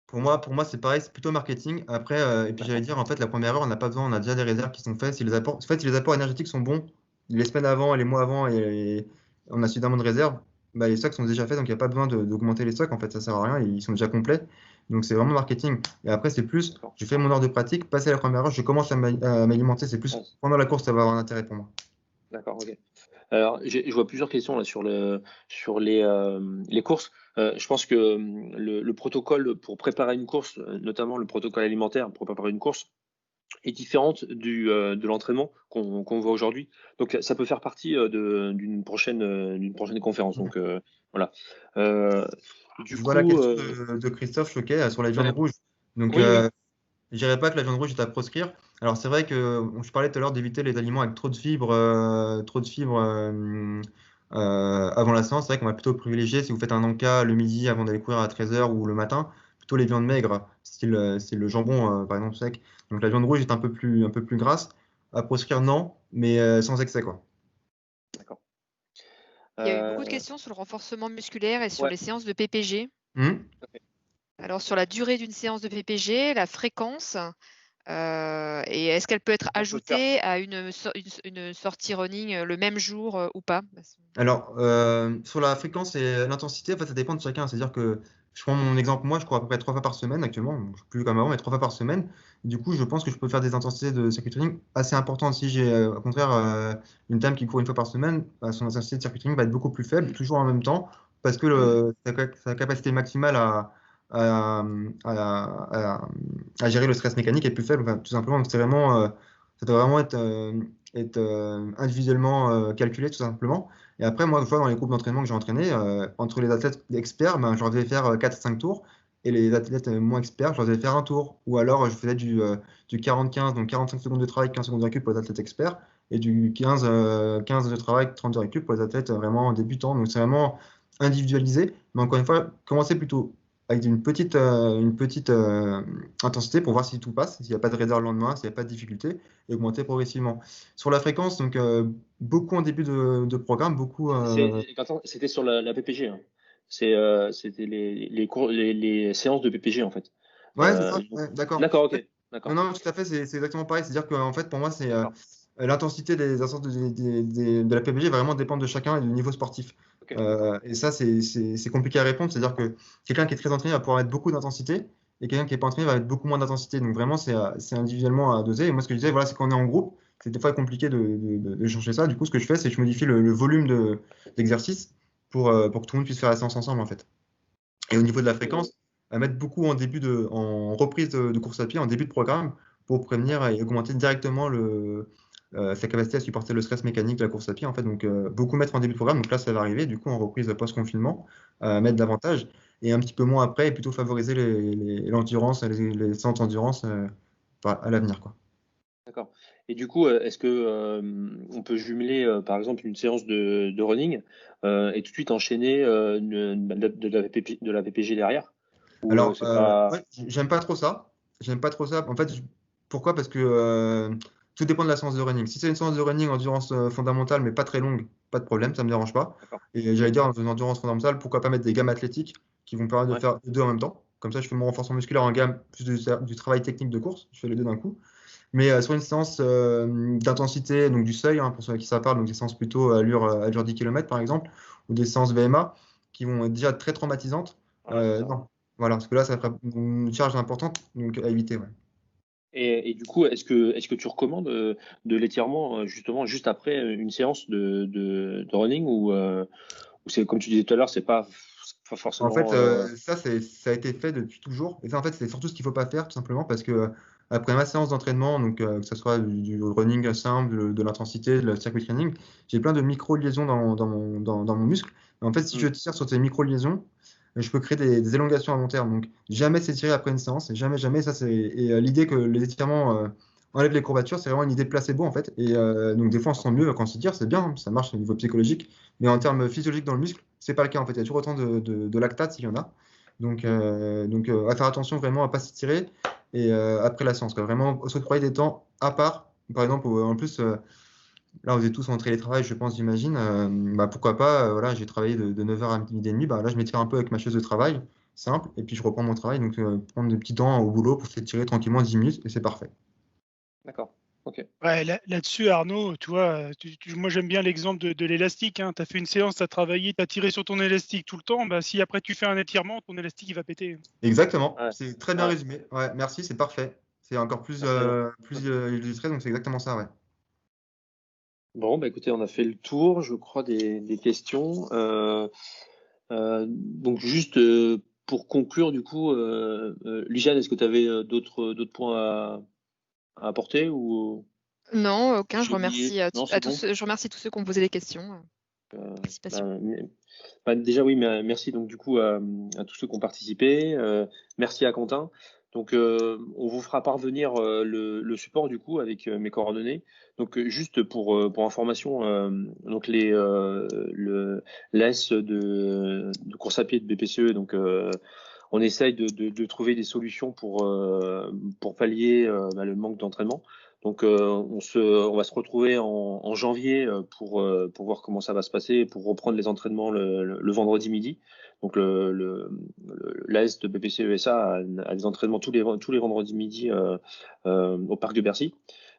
Pour moi, c'est pareil, c'est plutôt marketing. Après, et puis j'allais dire, en fait, la première heure, on n'a pas besoin, on a déjà des réserves qui sont faites. Si les apports énergétiques sont bons, les semaines avant et les mois avant, et on a suffisamment de réserves, les stocks sont déjà faits, donc il n'y a pas besoin d'augmenter les stocks. En fait, ça sert à rien, ils sont déjà complets. Donc c'est vraiment marketing. Et après, c'est plus, je fais mon heure de pratique, passer la première heure, je commence à m'alimenter. C'est plus pendant la course, ça va avoir un intérêt pour moi. D'accord, ok. Alors, je vois plusieurs questions là sur les courses. Je pense que le protocole pour préparer une course, notamment le protocole alimentaire pour préparer une course, est différente de l'entraînement qu'on voit aujourd'hui. Donc, ça peut faire partie d'une prochaine conférence. Donc, voilà. Je vois la question de Christophe Choquet sur la viande rouge. Donc, je dirais pas que la viande rouge est à proscrire. Alors, c'est vrai que je parlais tout à l'heure d'éviter les aliments avec trop de fibres avant la séance. C'est vrai qu'on va plutôt privilégier, si vous faites un encas le midi avant d'aller courir à 13h ou le matin, plutôt les viandes maigres, style c'est le jambon, par exemple, sec. Donc, la viande rouge est un peu plus grasse. À proscrire, non, mais sans excès, quoi. D'accord. Il y a eu beaucoup de questions sur le renforcement musculaire et sur les séances de PPG. Alors, sur la durée d'une séance de PPG, la fréquence, et est-ce qu'elle peut être ajoutée à une sortie running le même jour ou pas? Alors, sur la fréquence et l'intensité, en fait, ça dépend de chacun. C'est-à-dire que je prends mon exemple, moi, je cours à peu près 3 fois par semaine actuellement. Je ne plus comme avant, mais 3 fois par semaine. Du coup, je pense que je peux faire des intensités de circuit training assez importantes. Si j'ai, au contraire, une dame qui court 1 fois par semaine, son intensité de circuit training va être beaucoup plus faible, toujours en même temps, parce que sa capacité maximale à gérer le stress mécanique est plus faible. Enfin, tout simplement, donc c'est vraiment, ça doit vraiment être est individuellement calculé tout simplement. Et après, moi, je vois dans les groupes d'entraînement que j'ai entraînés, entre les athlètes experts, ben, je leur devais faire 4-5 tours. Et les athlètes moins experts, je leur devais faire un tour. Ou alors, je faisais du 40-15, donc 45 secondes de travail, 15 secondes de récup pour les athlètes experts. Et du 15 de travail, 30 de récup pour les athlètes vraiment débutants. Donc, c'est vraiment individualisé. Mais encore une fois, commencer plutôt avec une petite intensité pour voir si tout passe, s'il n'y a pas de raideur le lendemain, s'il n'y a pas de difficulté, et augmenter progressivement. Sur la fréquence, donc beaucoup en début de programme, beaucoup. C'était sur la PPG. Hein. C'était les séances de PPG en fait. Ouais, c'est ça, ouais, d'accord. D'accord, ok. Non, non, tout à fait, c'est exactement pareil. C'est-à-dire qu'en fait, pour moi, c'est l'intensité des instances de la PPG va vraiment dépendre de chacun et du niveau sportif. Okay. Et ça, c'est compliqué à répondre. C'est-à-dire que quelqu'un qui est très entraîné va pouvoir mettre beaucoup d'intensité et quelqu'un qui n'est pas entraîné va mettre beaucoup moins d'intensité. Donc vraiment, c'est individuellement à doser. Et moi, ce que je disais, voilà, c'est qu'on est en groupe. C'est des fois compliqué de changer ça. Du coup, ce que je fais, c'est que je modifie le volume d'exercice pour que tout le monde puisse faire la séance ensemble, en fait. Et au niveau de la fréquence, à mettre beaucoup en reprise de course à pied, en début de programme, pour prévenir et augmenter directement sa capacité à supporter le stress mécanique de la course à pied. En fait, donc beaucoup mettre en début de programme. Donc là, ça va arriver. Du coup, en reprise post-confinement, mettre davantage. Et un petit peu moins après, et plutôt favoriser l'endurance, les séances d'endurance à l'avenir, quoi. D'accord. Et du coup, est-ce que on peut jumeler, par exemple, une séance de running et tout de suite enchaîner de la VPG derrière? Ou, Alors, pas... ouais, j'aime pas trop ça. J'aime pas trop ça. En fait, pourquoi? Parce que tout dépend de la séance de running. Si c'est une séance de running endurance fondamentale, mais pas très longue, pas de problème, ça me dérange pas. Et j'allais dire, dans une endurance fondamentale, pourquoi pas mettre des gammes athlétiques qui vont permettre de faire les deux en même temps. Comme ça, je fais mon renforcement musculaire en gamme, plus du travail technique de course. Je fais les deux d'un coup. Mais sur une séance d'intensité, donc du seuil, hein, pour ceux à qui ça parle, donc des séances plutôt allure 10 km par exemple, ou des séances VMA qui vont être déjà très traumatisantes, non. Voilà, parce que là, ça ferait une charge importante, donc à éviter. Ouais. Et du coup, est-ce que tu recommandes de l'étirement justement juste après une séance de running ou c'est comme tu disais tout à l'heure, c'est pas forcément. En fait, ça a été fait depuis toujours. Et ça, en fait, c'est surtout ce qu'il ne faut pas faire, tout simplement, parce que après ma séance d'entraînement, donc que ce soit du running simple, de l'intensité, de la circuit training, j'ai plein de micro-liaisons dans mon muscle. Et en fait, si je tire sur ces micro-liaisons, je peux créer des élongations à long terme. Donc, jamais s'étirer après une séance, jamais, jamais. Ça, et l'idée que les étirements enlèvent les courbatures, c'est vraiment une idée de placebo, en fait. Et donc, des fois, on se sent mieux quand on s'étire, c'est bien, ça marche au niveau psychologique. Mais en termes physiologiques dans le muscle, c'est pas le cas, en fait. Il y a toujours autant de lactate s'il y en a. Donc, à faire attention vraiment à ne pas s'étirer et après la séance, quoi. Vraiment s'octroyer des temps à part. Par exemple, en plus, là, vous êtes tous en télétravail, je pense, j'imagine. Bah, pourquoi pas, voilà, j'ai travaillé de 9h à midi et demi. Bah, là, je m'étire un peu avec ma chaise de travail, simple, et puis je reprends mon travail. Donc, prendre des petits temps au boulot pour s'étirer tranquillement 10 minutes, et c'est parfait. D'accord. Okay. Ouais, là-dessus, Arnaud, tu vois, moi j'aime bien l'exemple de l'élastique. Hein. Tu as fait une séance, tu as travaillé, tu as tiré sur ton élastique tout le temps. Bah, si après tu fais un étirement, ton élastique il va péter. Exactement, c'est très bien résumé. Ouais, merci, c'est parfait. C'est encore plus illustré, donc c'est exactement ça. Ouais. Bon, bah écoutez, on a fait le tour, je crois, des questions. Donc juste pour conclure, du coup, Lijane, est-ce que tu avais d'autres points à apporter ou... Non, aucun. Je remercie je remercie tous ceux qui ont posé des questions. Déjà oui, merci donc du coup à tous ceux qui ont participé. Merci à Quentin. Donc on vous fera parvenir le support du coup avec mes coordonnées. Donc juste pour information, donc l'AS de course à pied de BPCE, donc on essaye de trouver des solutions pour pallier le manque d'entraînement. Donc on va se retrouver en janvier pour voir comment ça va se passer, pour reprendre les entraînements le vendredi midi. Donc l'AS de BPC ESA a des entraînements tous les vendredis midi au parc de Bercy.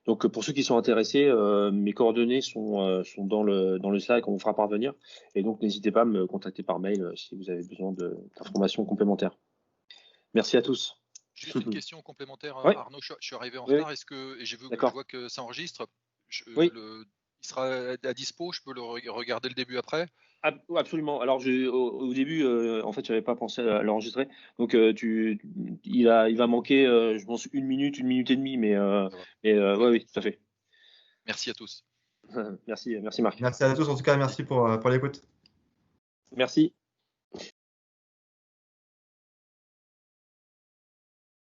Donc pour ceux qui sont intéressés, mes coordonnées sont dans le Slack, on vous fera parvenir. Et donc n'hésitez pas à me contacter par mail si vous avez besoin d'informations complémentaires. Merci à tous. Juste une question complémentaire, Arnaud, je suis arrivé en retard. Est-ce que je vois que ça enregistre, il sera à dispo, je peux le regarder le début après? Absolument. Alors au début, en fait, j'avais pas pensé à l'enregistrer. Donc il va manquer, je pense, une minute et demie, mais oui, tout à fait. Merci à tous. Merci Marc. Merci à tous, en tout cas, merci pour l'écoute. Merci.